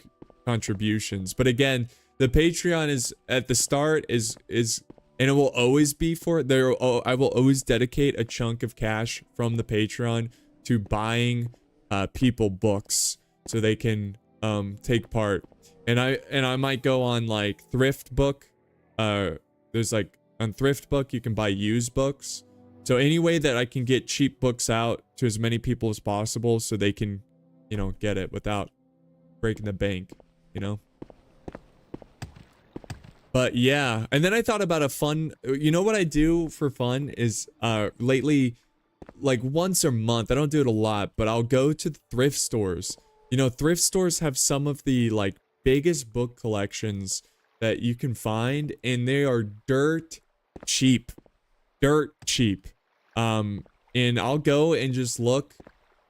contributions. But again, the Patreon is at the start is and it will always be for there. I will always dedicate a chunk of cash from the Patreon to buying people books so they can take part. And I might go on like thrift book. There's like on thrift book you can buy used books. So any way that I can get cheap books out to as many people as possible so they can, you know, get it without breaking the bank, you know? But yeah, and then I thought about a fun, you know what I do for fun is lately, like once a month, I don't do it a lot, but I'll go to the thrift stores. You know, thrift stores have some of the like biggest book collections that you can find, and they are dirt cheap. And I'll go and just look,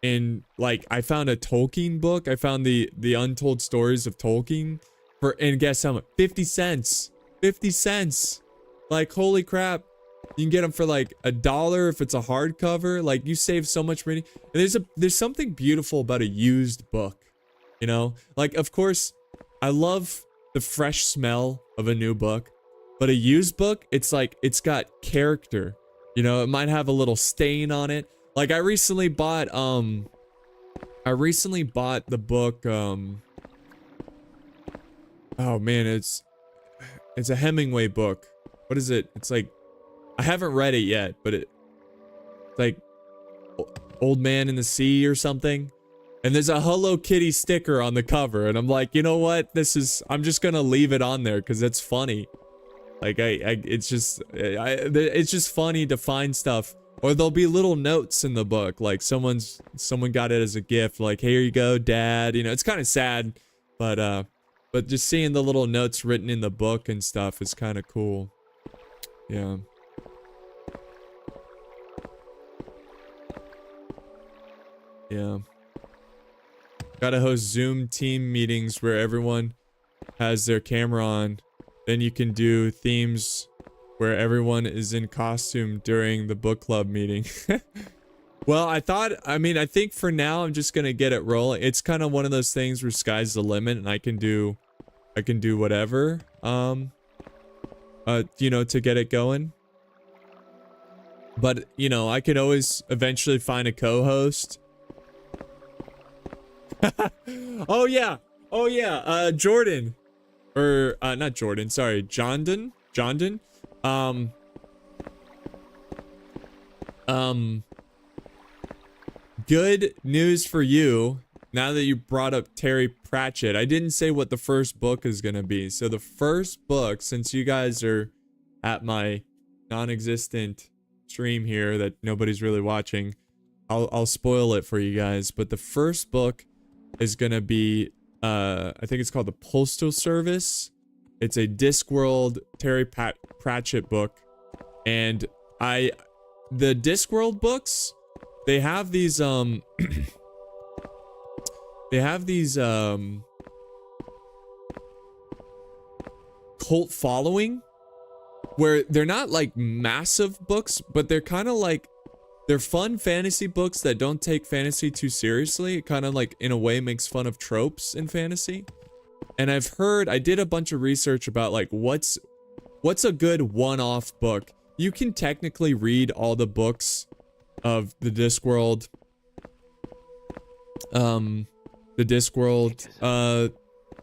and like I found a Tolkien book. I found the Untold Stories of Tolkien for, and guess how much? 50 cents. 50 cents. Like, holy crap. You can get them for like $1 if it's a hardcover. Like, you save so much money. And there's something beautiful about a used book, you know? Like, of course, I love the fresh smell of a new book, but a used book, it's like, it's got character. You know, it might have a little stain on it. Like, I recently bought the book, oh man, it's a Hemingway book. What is it? It's like, I haven't read it yet, but it's like Old Man in the Sea or something. And there's a Hello Kitty sticker on the cover, and I'm like, you know what? I'm just gonna leave it on there because it's funny. Like it's just funny to find stuff. Or there'll be little notes in the book, like someone got it as a gift, like, here you go, Dad. You know, it's kind of sad, but just seeing the little notes written in the book and stuff is kind of cool. Yeah. Yeah. Gotta host Zoom team meetings where everyone has their camera on. Then you can do themes where everyone is in costume during the book club meeting. Well, I think for now I'm just gonna get it rolling. It's kind of one of those things where sky's the limit and I can do whatever, you know, to get it going. But, you know, I could always eventually find a co-host. Oh yeah, Jordan. Or, not Jordan, sorry, Jondon? Good news for you, now that you brought up Terry Pratchett. I didn't say what the first book is gonna be. So the first book, since you guys are at my non-existent stream here that nobody's really watching, I'll spoil it for you guys. But the first book is gonna be, I think it's called The Postal Service. It's a Discworld Terry Pratchett book. And the Discworld books, they have these, cult following where they're not like massive books, but they're kind of like, they're fun fantasy books that don't take fantasy too seriously. It kind of like, in a way, makes fun of tropes in fantasy. And I did a bunch of research about like, what's a good one-off book. You can technically read all the books of the Discworld.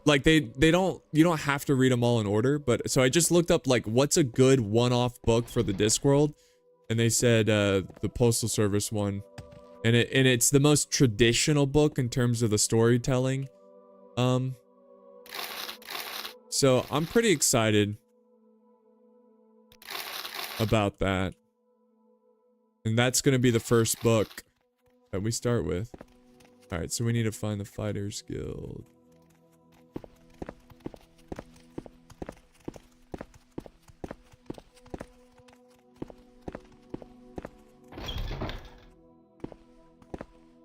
Like you don't have to read them all in order, but so I just looked up like, what's a good one-off book for the Discworld? And they said the Postal Service one, and it's the most traditional book in terms of the storytelling. So I'm pretty excited about that, and that's gonna be the first book that we start with. All right, so we need to find the Fighters Guild.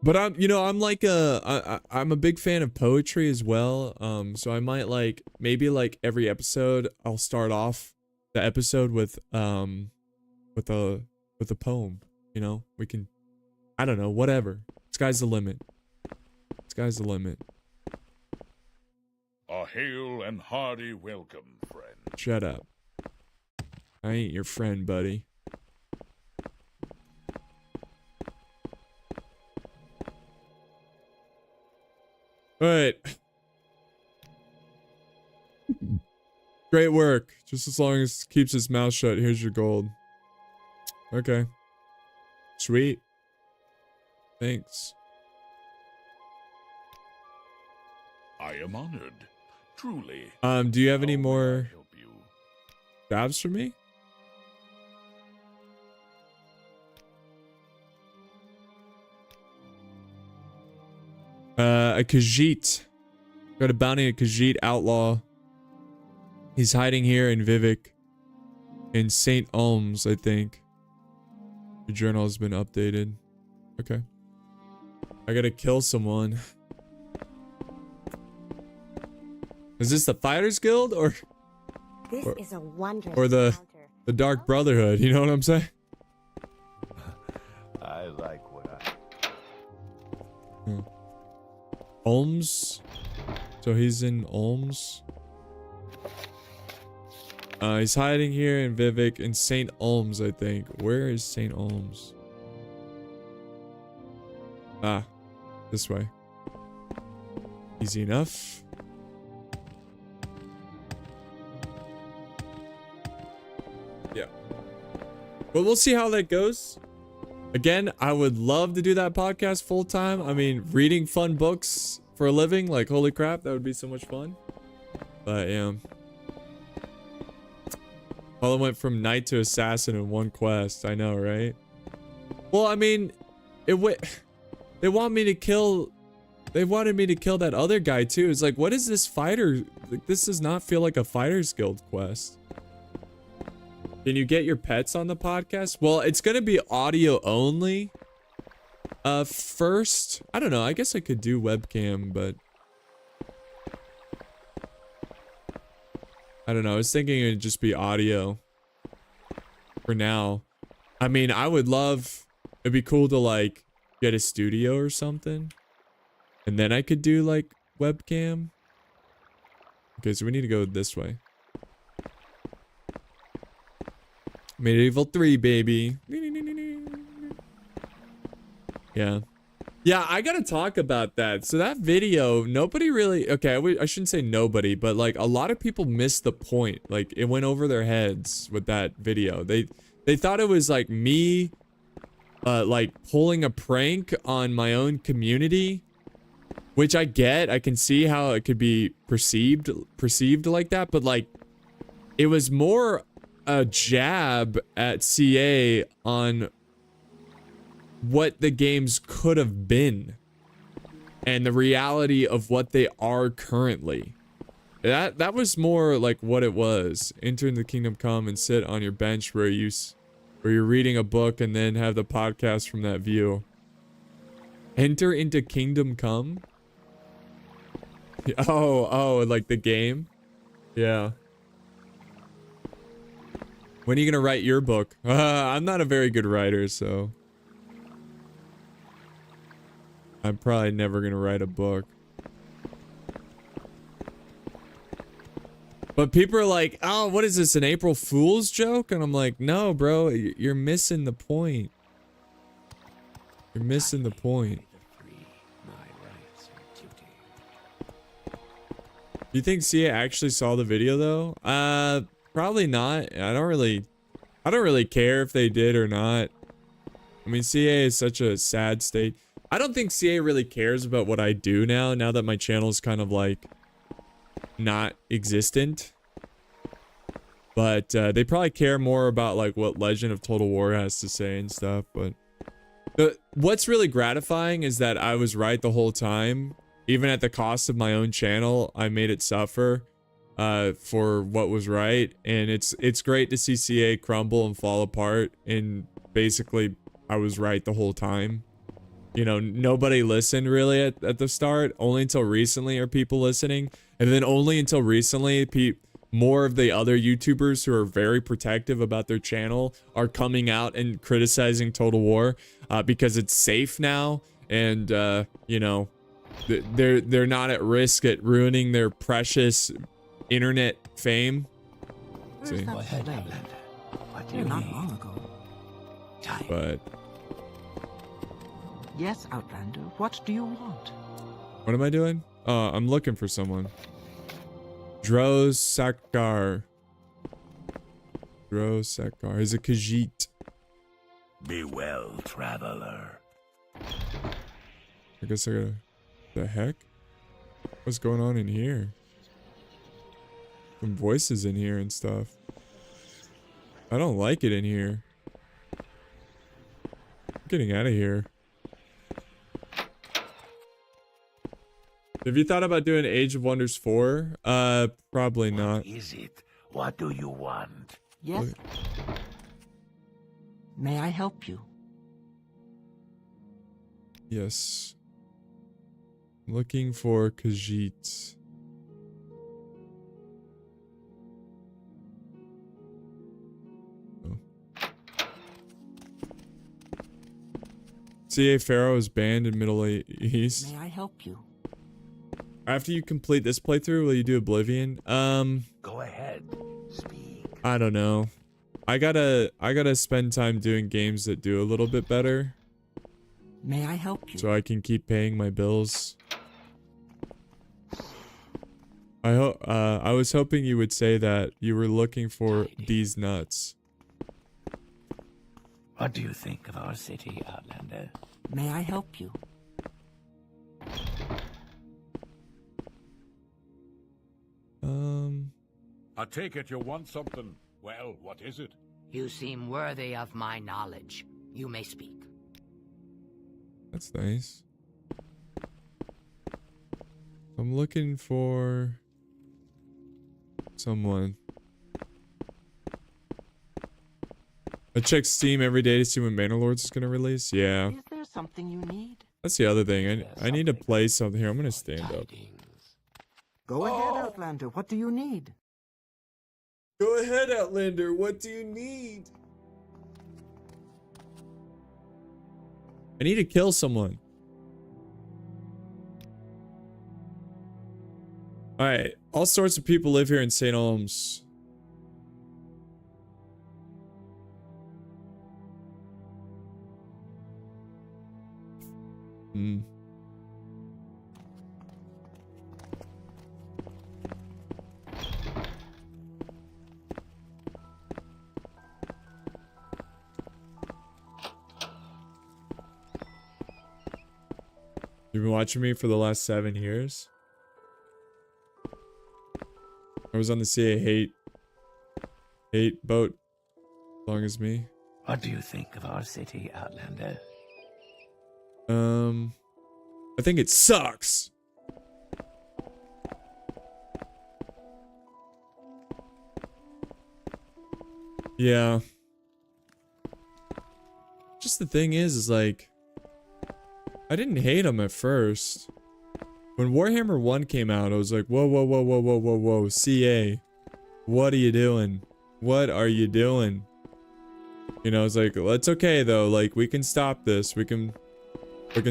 But I'm a big fan of poetry as well. So I might like, maybe like every episode, I'll start off the episode with a poem. You know, we can, I don't know, whatever. Sky's the limit. Sky's the limit. A hail and hearty welcome, friend. Shut up. I ain't your friend, buddy. Alright. Great work. Just as long as it keeps his mouth shut, here's your gold. Okay. Sweet. Thanks. I am honored. Truly. Do you have any How may more I help you? jobs for me? A Khajiit. Got a bounty, a Khajiit outlaw. He's hiding here in Vivec. In St. Ulms, I think. Your journal has been updated. Okay. I gotta kill someone. Is this the Fighters Guild or This is a wondrous the encounter. the Dark Brotherhood? You know what I'm saying? I like what I... Ulms? So he's in Ulms? He's hiding here in Vivec in St. Ulms, I think. Where is St. Ulms? Ah, this way. Easy enough. Yeah. But we'll see how that goes. Again, I would love to do that podcast full time. I mean, reading fun books for a living, like holy crap, that would be so much fun. But yeah. Well, I went from knight to assassin in one quest. I know, right? Well, I mean, they want me to kill. They wanted me to kill that other guy too. It's like, what is this fighter? Like, this does not feel like a Fighters Guild quest. Can you get your pets on the podcast? Well, it's gonna be audio only. First, I don't know. I guess I could do webcam, but I don't know. I was thinking it'd just be audio for now. I mean, I would love. It'd be cool to like get a studio or something, and then I could do like webcam. Okay, so we need to go this way. Medieval 3, baby. Yeah. Yeah, I gotta talk about that. So that video, nobody really... Okay, I shouldn't say nobody, but like a lot of people missed the point. Like it went over their heads with that video. They thought it was like me like pulling a prank on my own community, which I get. I can see how it could be perceived like that, but like it was more a jab at CA on what the games could have been and the reality of what they are currently. That was more like what it was. Enter in the kingdom come and sit on your bench where you're reading a book and then have the podcast from that view. Enter into kingdom come? Oh, like the game? Yeah. When are you gonna write your book? I'm not a very good writer, so I'm probably never gonna write a book. But people are like, oh, what is this, an April Fool's joke? And I'm like, no, bro, you're missing the point. You're missing the point. You think CA actually saw the video though? Probably not. I don't really care if they did or not. I mean, CA is such a sad state. I don't think CA really cares about what I do now that my channel is kind of like not existent. But they probably care more about like what Legend of Total War has to say and stuff. But what's really gratifying is that I was right the whole time. Even at the cost of my own channel, I made it suffer for what was right. And it's great to see CA crumble and fall apart. And basically, I was right the whole time. You know, nobody listened really at the start. Only until recently are people listening. And then only until recently, more of the other YouTubers who are very protective about their channel are coming out and criticizing Total War because it's safe now. And, you know, they're not at risk at ruining their precious internet fame. Where's See? that What slave? What do you Not need? long ago. Time. But Yes, Outlander, what do you want? what am I doing? I'm looking for someone. Dros Sakar. Dros Sakar. He's a Khajiit. Be well, traveler. I guess I gotta... The heck? What's going on in here? Some voices in here and stuff. I don't like it in here. I'm getting out of here. Have you thought about doing Age of Wonders 4? Probably not. What is it? What do you want? Yes. May I help you? Yes. Looking for Khajiit. Oh. CA Pharaoh is banned in Middle East. May I help you? After you complete this playthrough, will you do Oblivion? Go ahead. Speak. I don't know. I gotta spend time doing games that do a little bit better. May I help you? So I can keep paying my bills. I was hoping you would say that you were looking for these nuts. What do you think of our city, Outlander? May I help you? I take it you want something. Well, what is it? You seem worthy of my knowledge. You may speak. That's nice. I'm looking for someone. I check Steam every day to see when Bannerlords is gonna release. Yeah, Is there something you need? that's the other thing. I need to play something here. I'm gonna stand up. Go ahead, Outlander. What do you need? Go ahead, Outlander. What do you need? I need to kill someone. Alright, all sorts of people live here in St. Olms. You've been watching me for the last 7 years? I was on the CA hate boat as long as me. What do you think of our city, Outlander? I think it sucks. Yeah. Just the thing is like, I didn't hate him at first. When Warhammer 1 came out, I was like, whoa, whoa, whoa, whoa, whoa, whoa, whoa, CA. What are you doing? What are you doing? You know, it's like, well, it's okay though. Like, we can stop this. We can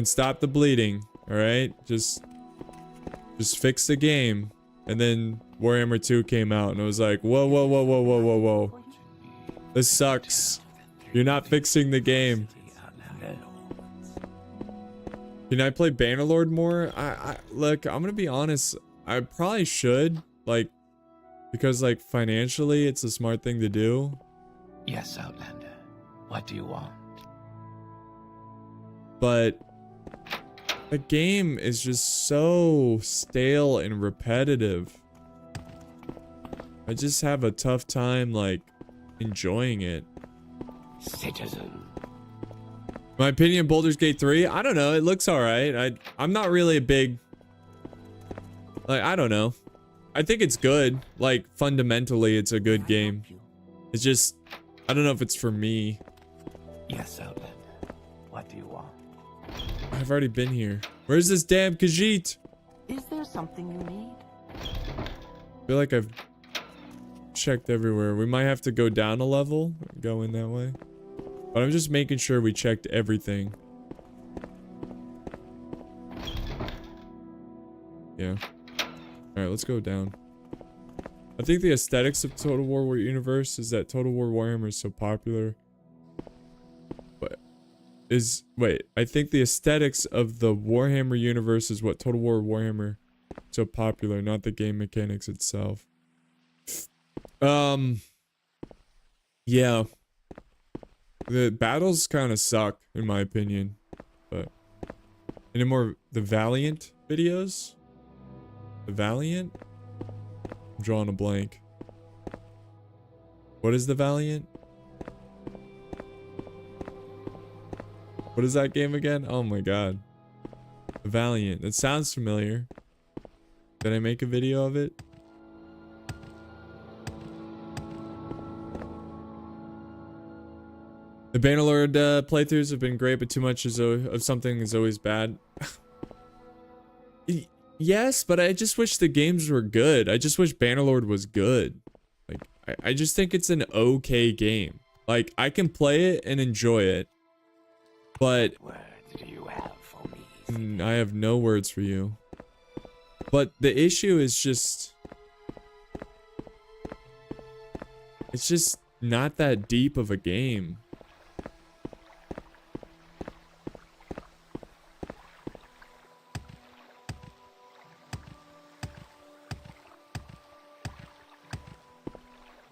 stop the bleeding. All right, just fix the game. And then Warhammer 2 came out, and I was like, whoa, whoa, whoa, whoa, whoa, whoa, whoa. This sucks. You're not fixing the game. Can I play Bannerlord more? Look, I'm gonna be honest. I probably should, like, because like financially, it's a smart thing to do. Yes, Outlander. What do you want? But the game is just so stale and repetitive. I just have a tough time like enjoying it. Citizen. My opinion, Baldur's Gate 3, I don't know, it looks alright. I'm not really a big, like, I don't know. I think it's good. Like, fundamentally, it's a good game. It's just, I don't know if it's for me. Yes, Outlander. What do you want? I've already been here. Where's this damn Khajiit? Is there something you need? I feel like I've checked everywhere. We might have to go down a level, go in that way. But I'm just making sure we checked everything. Yeah. Alright, let's go down. I think the aesthetics of Total War Universe is that Total War Warhammer is so popular. But wait, I think the aesthetics of the Warhammer universe is what Total War Warhammer so popular, not the game mechanics itself. Yeah. The battles kind of suck, in my opinion. But any more the Valiant videos? The Valiant? I'm drawing a blank. What is the Valiant? What is that game again? Oh my god. The Valiant. That sounds familiar. Did I make a video of it? The Bannerlord playthroughs have been great, but too much of something is always bad. Yes, but I just wish the games were good. I just wish Bannerlord was good. Like, I just think it's an okay game. Like, I can play it and enjoy it. But Words do you have for me? I have no words for you. But the issue is just... It's just not that deep of a game.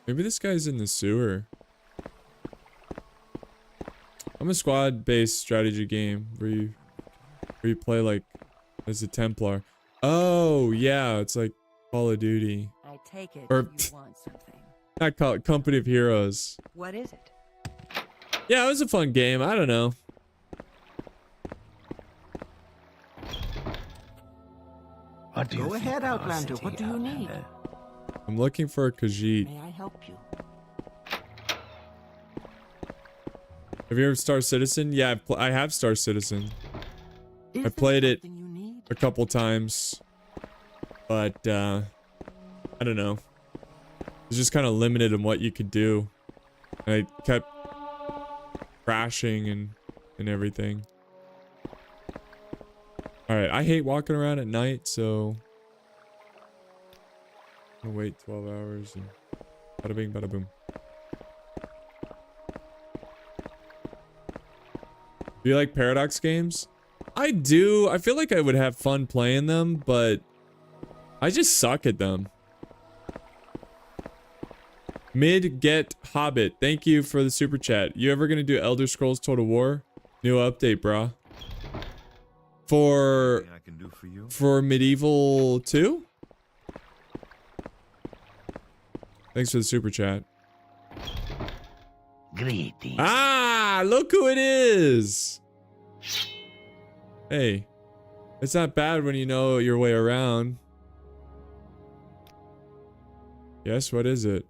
Maybe this guy's in the sewer. I'm a squad-based strategy game where you play like as a Templar. Oh yeah, it's like Call of Duty. I take it Or you want something. not call it Company of Heroes. What is it? Yeah, it was a fun game. I don't know. What do you Go think ahead, of our Outlander. city, What do you need? Outlander? I'm looking for a Khajiit. May I help you? Have you ever Star Citizen? Yeah, I have Star Citizen. Is I there played it something you need? a couple times, but I don't know. It's just kind of limited in what you could do. I kept crashing and everything. All right, I hate walking around at night, so I'll wait 12 hours and bada bing, bada boom. Do you like Paradox games? I do. I feel like I would have fun playing them, but I just suck at them. Mid Get Hobbit, thank you for the super chat. You ever gonna do Elder Scrolls Total War? New update, brah. For Medieval 2? Thanks for the super chat. Greetings. Ah, look who it is. Hey, it's not bad when you know your way around. Yes, what is it?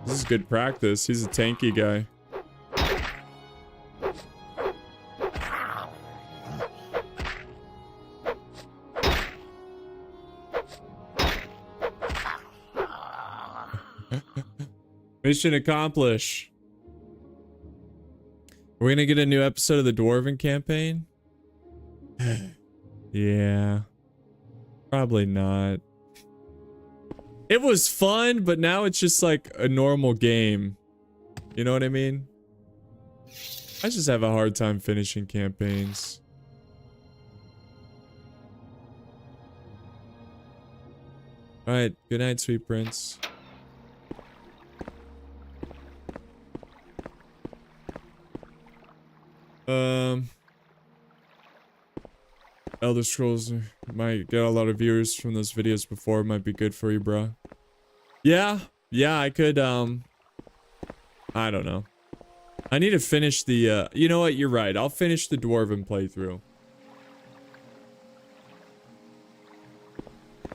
This is good practice. He's a tanky guy. Mission accomplished. We're gonna get a new episode of the Dwarven campaign? Yeah. Probably not. It was fun, but now it's just like a normal game. You know what I mean? I just have a hard time finishing campaigns. Alright, good night, sweet prince. Elder Scrolls might get a lot of viewers from those videos before. Might be good for you, bro. Yeah, I could, I don't know. I need to finish the, you know what, you're right. I'll finish the Dwarven playthrough.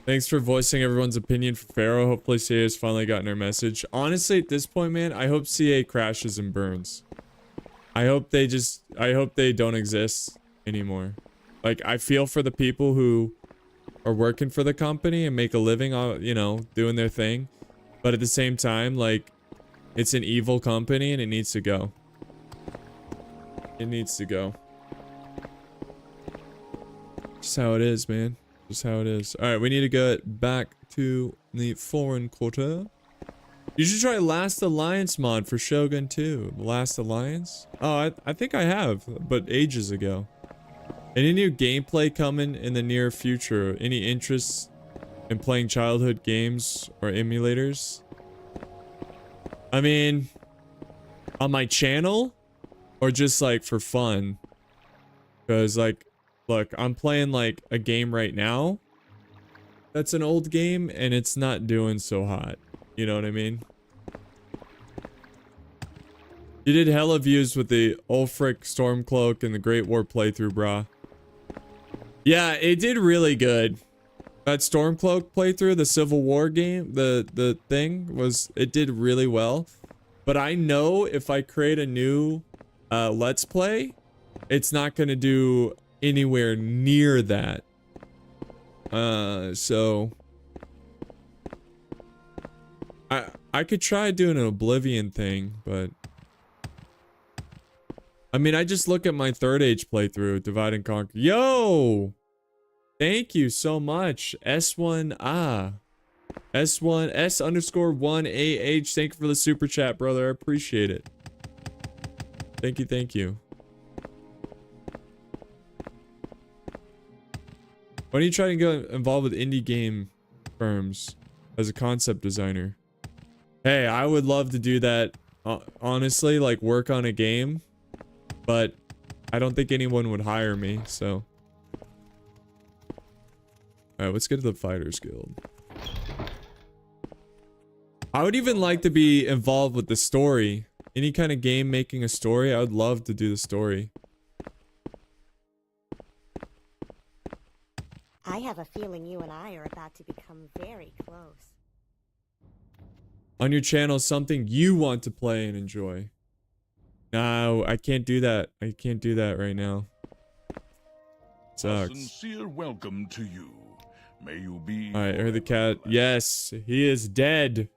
Thanks for voicing everyone's opinion for Pharaoh. Hopefully CA has finally gotten her message. Honestly, at this point, man, I hope CA crashes and burns. I hope they don't exist anymore. Like, I feel for the people who are working for the company and make a living on, you know, doing their thing. But at the same time, like, it's an evil company and it needs to go. It needs to go. Just how it is, man. Just how it is. Alright, we need to get back to the foreign quarter. You should try Last Alliance mod for Shogun 2. Last Alliance? Oh, I think I have, but ages ago. Any new gameplay coming in the near future? Any interest in playing childhood games or emulators? I mean, on my channel? Or just like for fun? Because like, look, I'm playing like a game right now. That's an old game and it's not doing so hot. You know what I mean? You did hella views with the Ulfric Stormcloak and the Great War playthrough, brah. Yeah, it did really good. That Stormcloak playthrough, the Civil War game, the thing was, it did really well. But I know if I create a new Let's Play, it's not gonna do anywhere near that. So I could try doing an Oblivion thing, but I mean, I just look at my Third Age playthrough, Divide and Conquer. Yo! Thank you so much. S1, S1, S_1AH. Thank you for the super chat, brother. I appreciate it. Thank you, thank you. Why don't you try to get involved with indie game firms as a concept designer? Hey, I would love to do that, honestly, like work on a game, but I don't think anyone would hire me, so. Alright, let's get to the Fighters Guild. I would even like to be involved with the story. Any kind of game making a story, I would love to do the story. I have a feeling you and I are about to become very close. On your channel, something you want to play and enjoy. No, I can't do that. I can't do that right now. Sucks. A sincere welcome to you. May you be. Alright, I heard the cat. Yes, he is dead.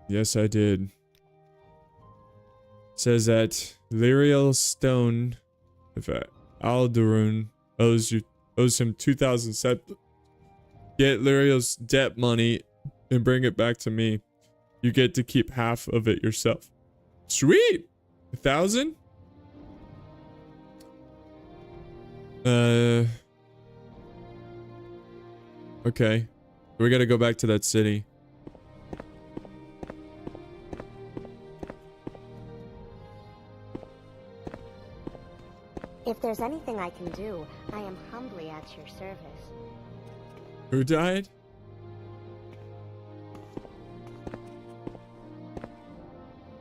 Yes, I did. Says that Lyriel Stone, if Alderun owes him 2,000 set. Get Lyriel's debt money and bring it back to me. You get to keep half of it yourself. Sweet! 1,000? Okay. We gotta go back to that city. If there's anything I can do, I am humbly at your service. Who died?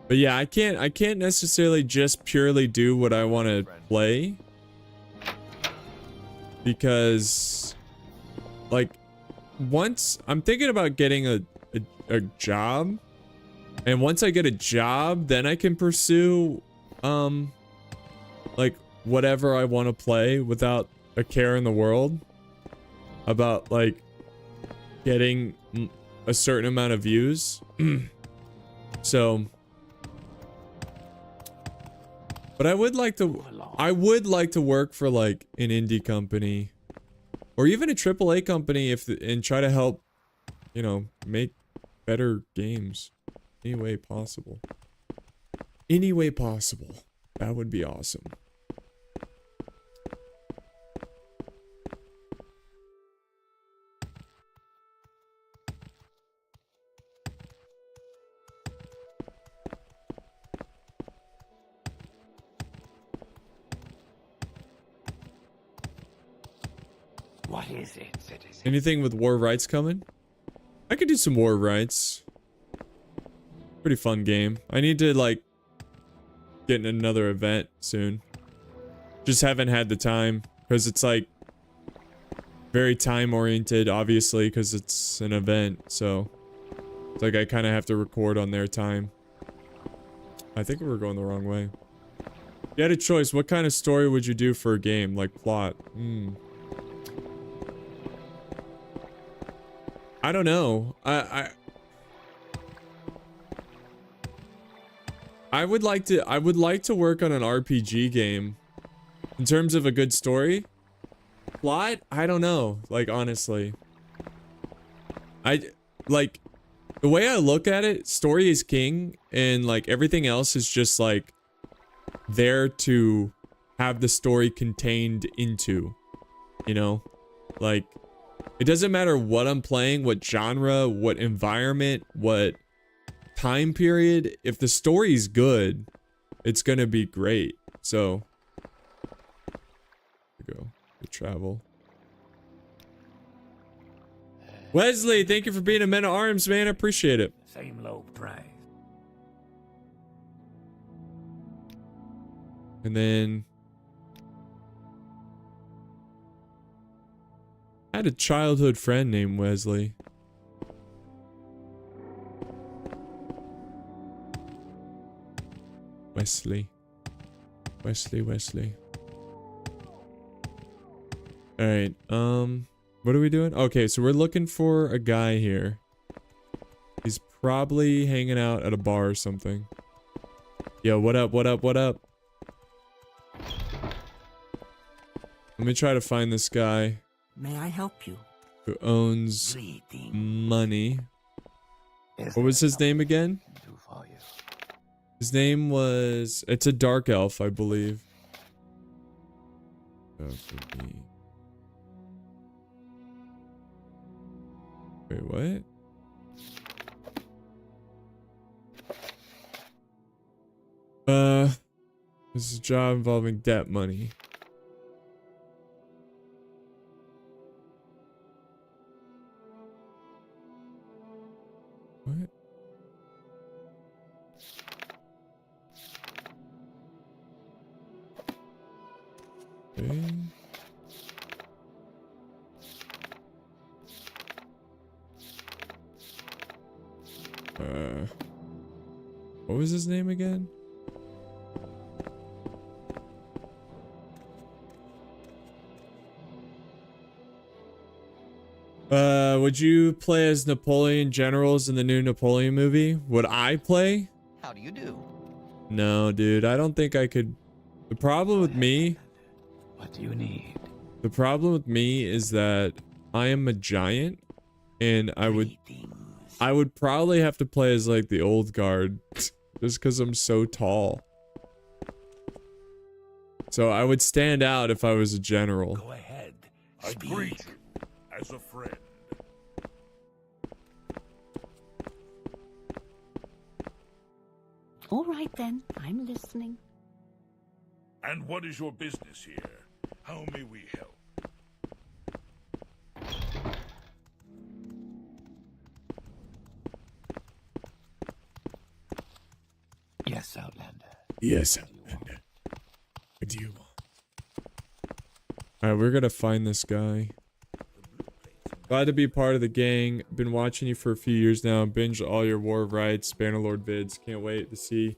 But yeah, I can't necessarily just purely do what I want to play. Because like once I'm thinking about getting a job, and once I get a job, then I can pursue like whatever I want to play without a care in the world about like getting a certain amount of views. So but I would like to work for like an indie company or even a AAA company and try to help, you know, make better games any way possible. Any way possible. That would be awesome. What is it, citizen? Anything with war rights coming? I could do some war rights. Pretty fun game. I need to like get in another event soon. Just haven't had the time because it's like very time oriented, obviously, because it's an event. So it's like I kind of have to record on their time. I think we're going the wrong way. If you had a choice, what kind of story would you do for a game? Like plot? I don't know. I would like to work on an RPG game. In terms of a good story. Plot? I don't know. Like, honestly. Like, the way I look at it, story is king, and like everything else is just like there to have the story contained into, you know? Like, it doesn't matter what I'm playing, what genre, what environment, what time period. If the story's good, it's gonna be great. So, here we go. Good travel. Wesley, thank you for being a man of arms, man. I appreciate it. Same low price. And then I had a childhood friend named Wesley. Wesley. Alright, what are we doing? Okay, so we're looking for a guy here. He's probably hanging out at a bar or something. Yo, what up? Let me try to find this guy May I help you? who owns Greetings. money. Is What was there his name again? something I can do for you? His name was... It's a dark elf, I believe. Wait, what? This is a job involving debt money. What? Okay. What was his name again? Would you play as Napoleon Generals in the new Napoleon movie? Would I play? How do you do? No, dude, I don't think I could. The problem with me, What do you need? the problem with me is that I am a giant, and I would probably have to play as like the old guard, just because I'm so tall. So I would stand out if I was a general. Go ahead. I Speak. greet you as a friend. All right then, I'm listening. And what is your business here? How may we help? Yes, Outlander. Yes, Outlander. What do you want? Alright, we're gonna find this guy. Glad to be part of the gang. Been watching you for a few years now. Binge all your War of Rights, Bannerlord vids. Can't wait to see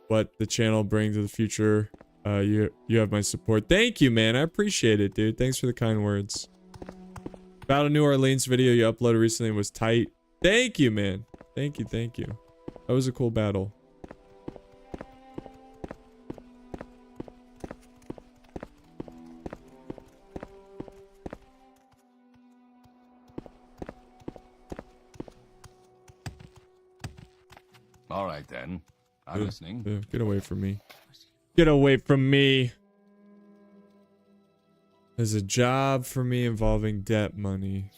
what the channel brings in the future. You have my support. Thank you, man. I appreciate it, dude. Thanks for the kind words. Battle New Orleans video you uploaded recently was tight. Thank you, man. Thank you. That was a cool battle. All right, then. I'm listening. Get away from me. Get away from me. There's a job for me involving debt money.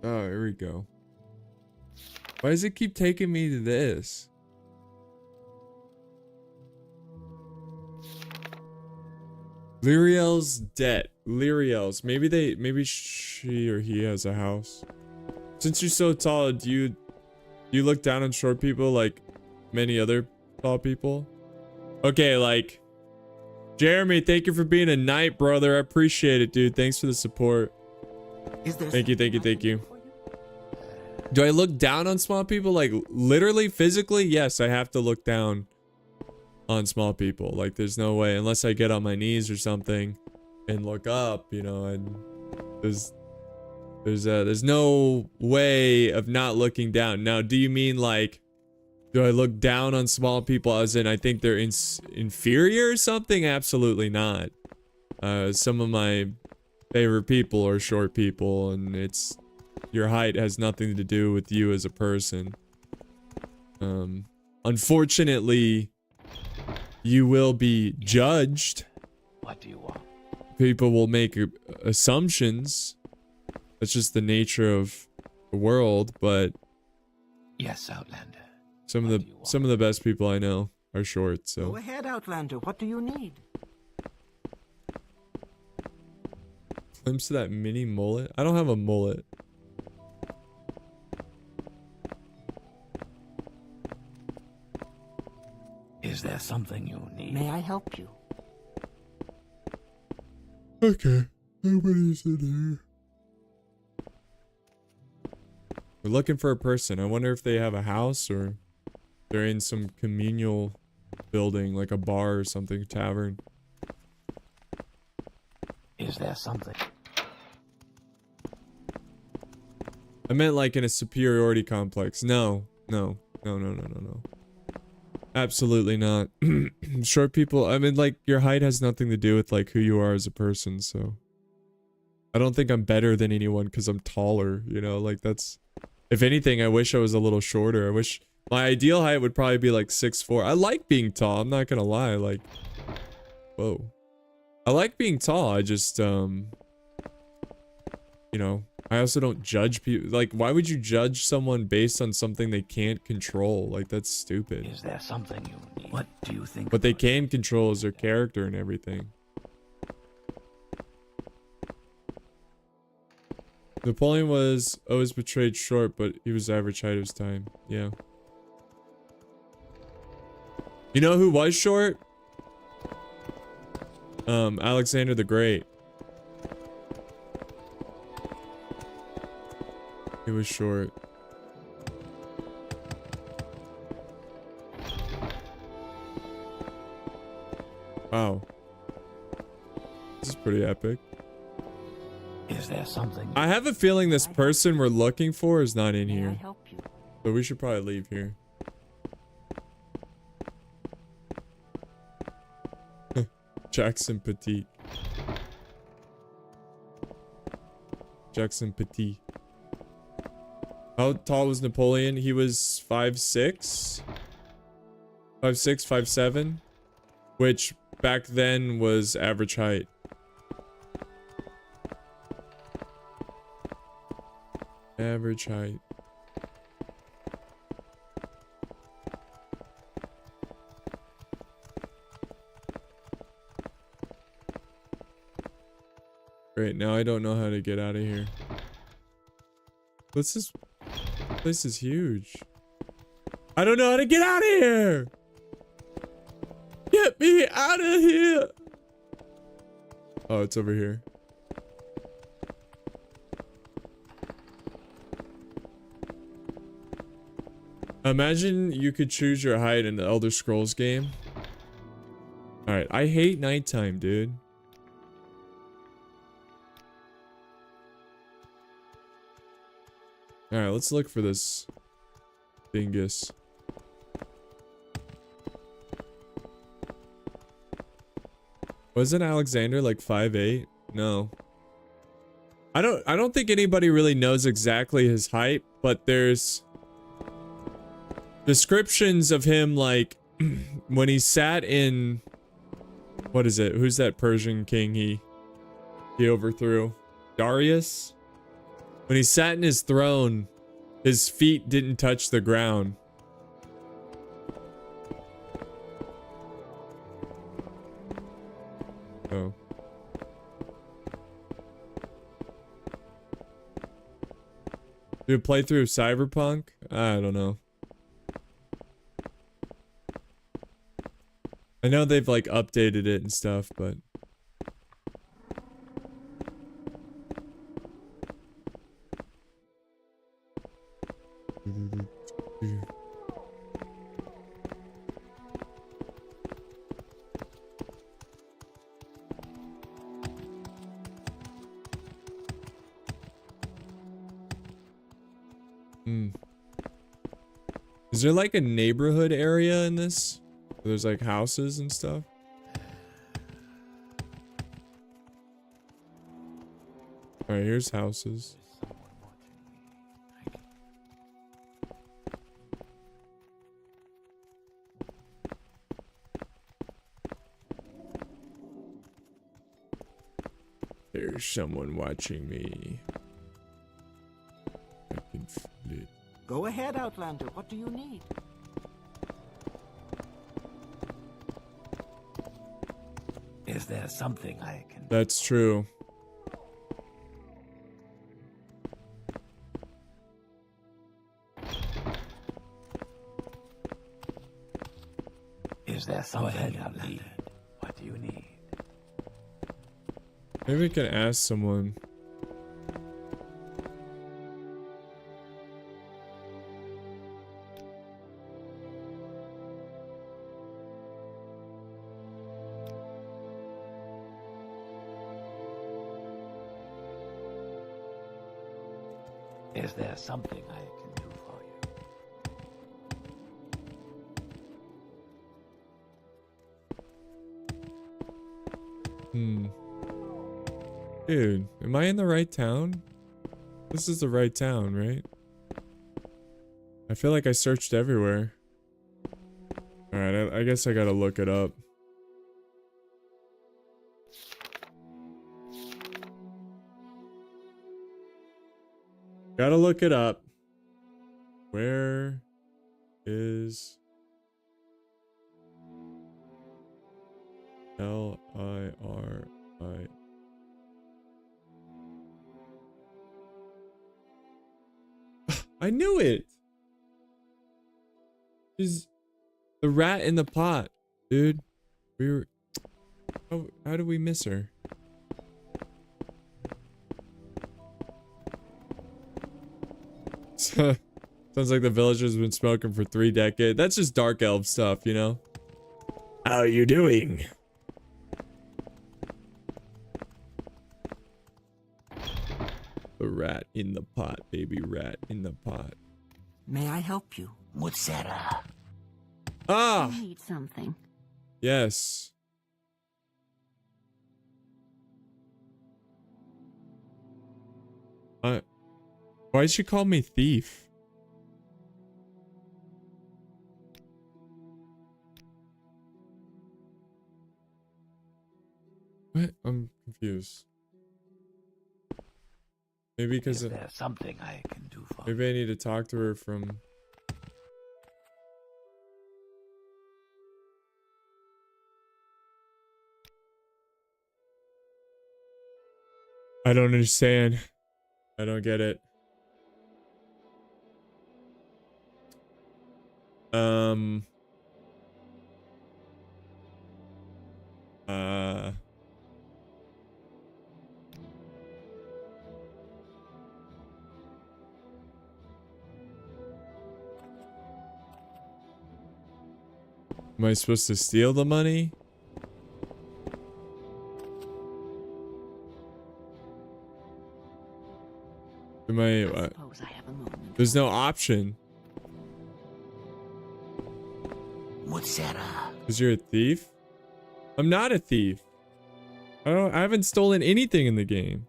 Oh, here we go. Why does it keep taking me to this? Lyriel's debt. Lyriel's. Maybe she or he has a house. Since you're so tall, do you look down on short people like many other tall people? Okay, like Jeremy, thank you for being a knight, brother. I appreciate it, dude. Thanks for the support. Is there Thank you. something I can do for you? Do I look down on small people? Like literally, physically? Yes, I have to look down on small people. Like, there's no way, unless I get on my knees or something and look up, you know, and there's no way of not looking down. Now, do you mean like, do I look down on small people as in I think they're inferior or something? Absolutely not. Some of my favorite people are short people, and it's, your height has nothing to do with you as a person. Unfortunately, you will be judged. What do you want? People will make assumptions. That's just the nature of the world, but Yes, Outlander. some of the best people I know are short, so. Go ahead, Outlander. What do you need? Glimpse of that mini mullet? I don't have a mullet. Is there something you need? May I help you? Okay. Nobody's in here. We're looking for a person. I wonder if they have a house or they're in some communal building, like a bar or something, tavern. Is there something? I meant like in a superiority complex. No. Absolutely not. Short people, I mean, like, your height has nothing to do with like who you are as a person, so. I don't think I'm better than anyone because I'm taller, you know, like that's, if anything, I wish I was a little shorter. I wish my ideal height would probably be like 6'4". I like being tall, I'm not gonna lie, like, whoa. I like being tall, I just, you know, I also don't judge people. Like, why would you judge someone based on something they can't control? Like, that's stupid. Is there something you need? What do you think? What they can control is their character and everything. Napoleon was always portrayed short, but he was average height of his time. Yeah. You know who was short? Alexander the Great. He was short. Wow. This is pretty epic. Is there something? I have a feeling this person we're looking for is not in May I here. help you? So we should probably leave here. Jackson Petit. Jackson Petit. How tall was Napoleon? He was 5'6"? 5'6", 5'7", which back then was average height. Average height. Great, now I don't know how to get out of here. What's this? This is huge. I don't know how to get out of here! Get me out of here! Oh, it's over here. Imagine you could choose your height in the Elder Scrolls game. Alright, I hate nighttime, dude. Alright, let's look for this dingus. Wasn't Alexander like 5'8"? No. I don't think anybody really knows exactly his height, but there's descriptions of him like when he sat in, what is it? Who's that Persian king he overthrew? Darius? When he sat in his throne, his feet didn't touch the ground. Oh. Do a playthrough of Cyberpunk? I don't know. I know they've like updated it and stuff, but Hmm. Is there like a neighborhood area in this? Where there's like houses and stuff? Alright, here's houses. There's someone watching me. I can feel it. Go ahead, Outlander. What do you need? Is there something I can do? That's true. Is there something I need? What do you need? Maybe we can ask someone. Is there something I can do for you? Dude, am I in the right town? This is the right town, right? I feel like I searched everywhere. Alright, I guess I gotta look it up. Gotta look it up. Where is L-I-R-I? I knew it! She's the rat in the pot, dude. We were... How did we miss her? Sounds like the villager's been smoking for 3 decades. That's just dark elf stuff, you know? How are you doing? The rat in the pot, baby rat in the pot. May I help you? Mutsera. Ah! I need something. Yes. Why'd she call me thief? What? I'm confused. Maybe because Is there something I can do for you? maybe I need to talk to her from... I don't understand. I don't get it. Am I supposed to steal the money? Am I Suppose I have a moment. there's no option. Mutsera. Because you're a thief? I'm not a thief. I haven't stolen anything in the game.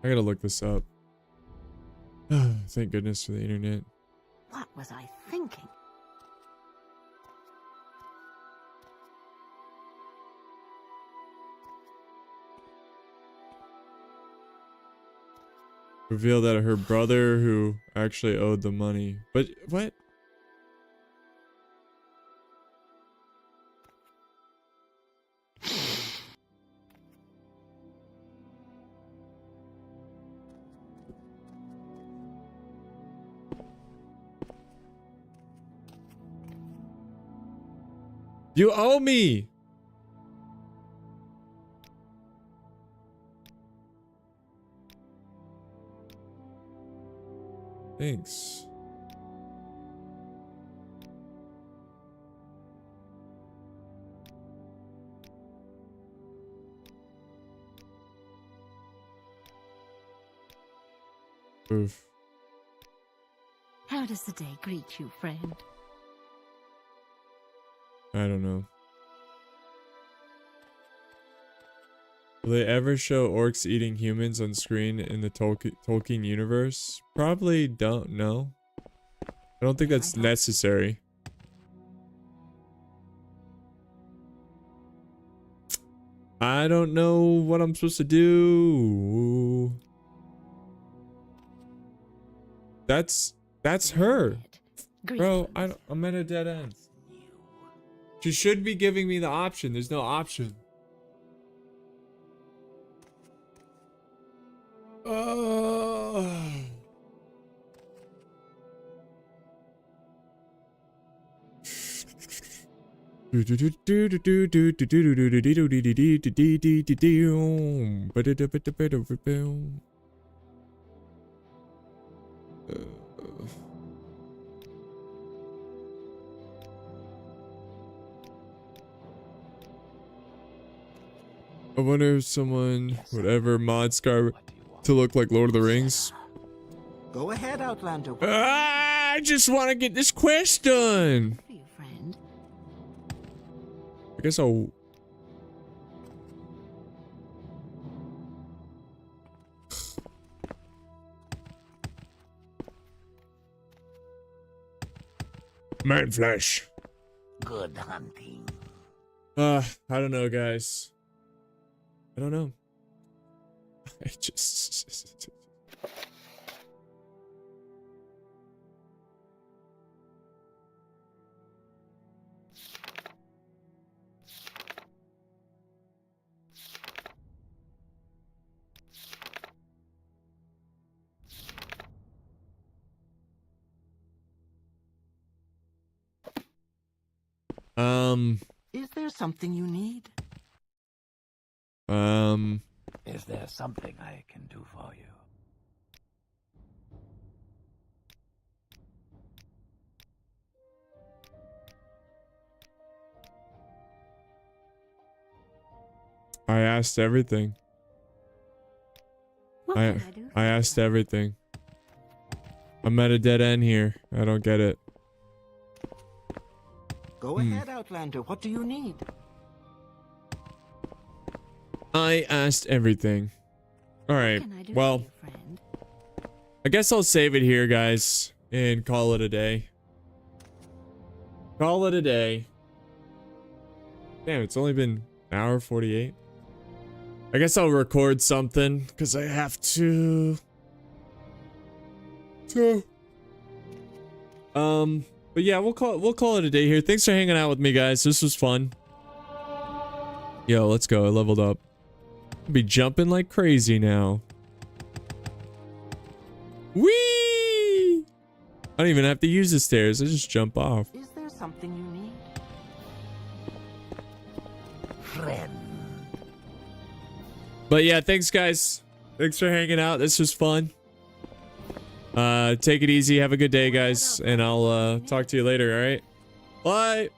I gotta look this up. Thank goodness for the internet. What was I thinking? Revealed that her brother who actually owed the money. But what? You owe me. Thanks. Oof. How does the day greet you, friend? I don't know. Will they ever show orcs eating humans on screen in the Tolkien universe? Probably don't know. I don't think that's necessary. I don't know what I'm supposed to do. That's her. Bro, I'm at a dead end. She should be giving me the option. There's no option. I wonder if someone would ever mod Scar to look like Lord of the Rings. Go ahead, Outlander. I just want to get this quest done. For you, friend. I guess I'll... Man flesh. Good hunting. I don't know, guys. I don't know. I just... Is there something you need? Is there something I can do for you? I asked everything. What can I do for I you, asked friend? everything. I'm at a dead end here. I don't get it. Go ahead, Outlander. What do you need? I asked everything. All right. What can I do Well, for you, friend? I guess I'll save it here, guys, and call it a day. Call it a day. Damn, it's only been an hour 48. I guess I'll record something because I have to. But yeah, we'll call it a day here. Thanks for hanging out with me, guys. This was fun. Yo, let's go. I leveled up. I'll be jumping like crazy now. Whee! I don't even have to use the stairs. I just jump off. Is there something you need? Friend. But yeah, thanks, guys. Thanks for hanging out. This was fun. Take it easy. Have a good day, guys. And I'll talk to you later, all right? Bye!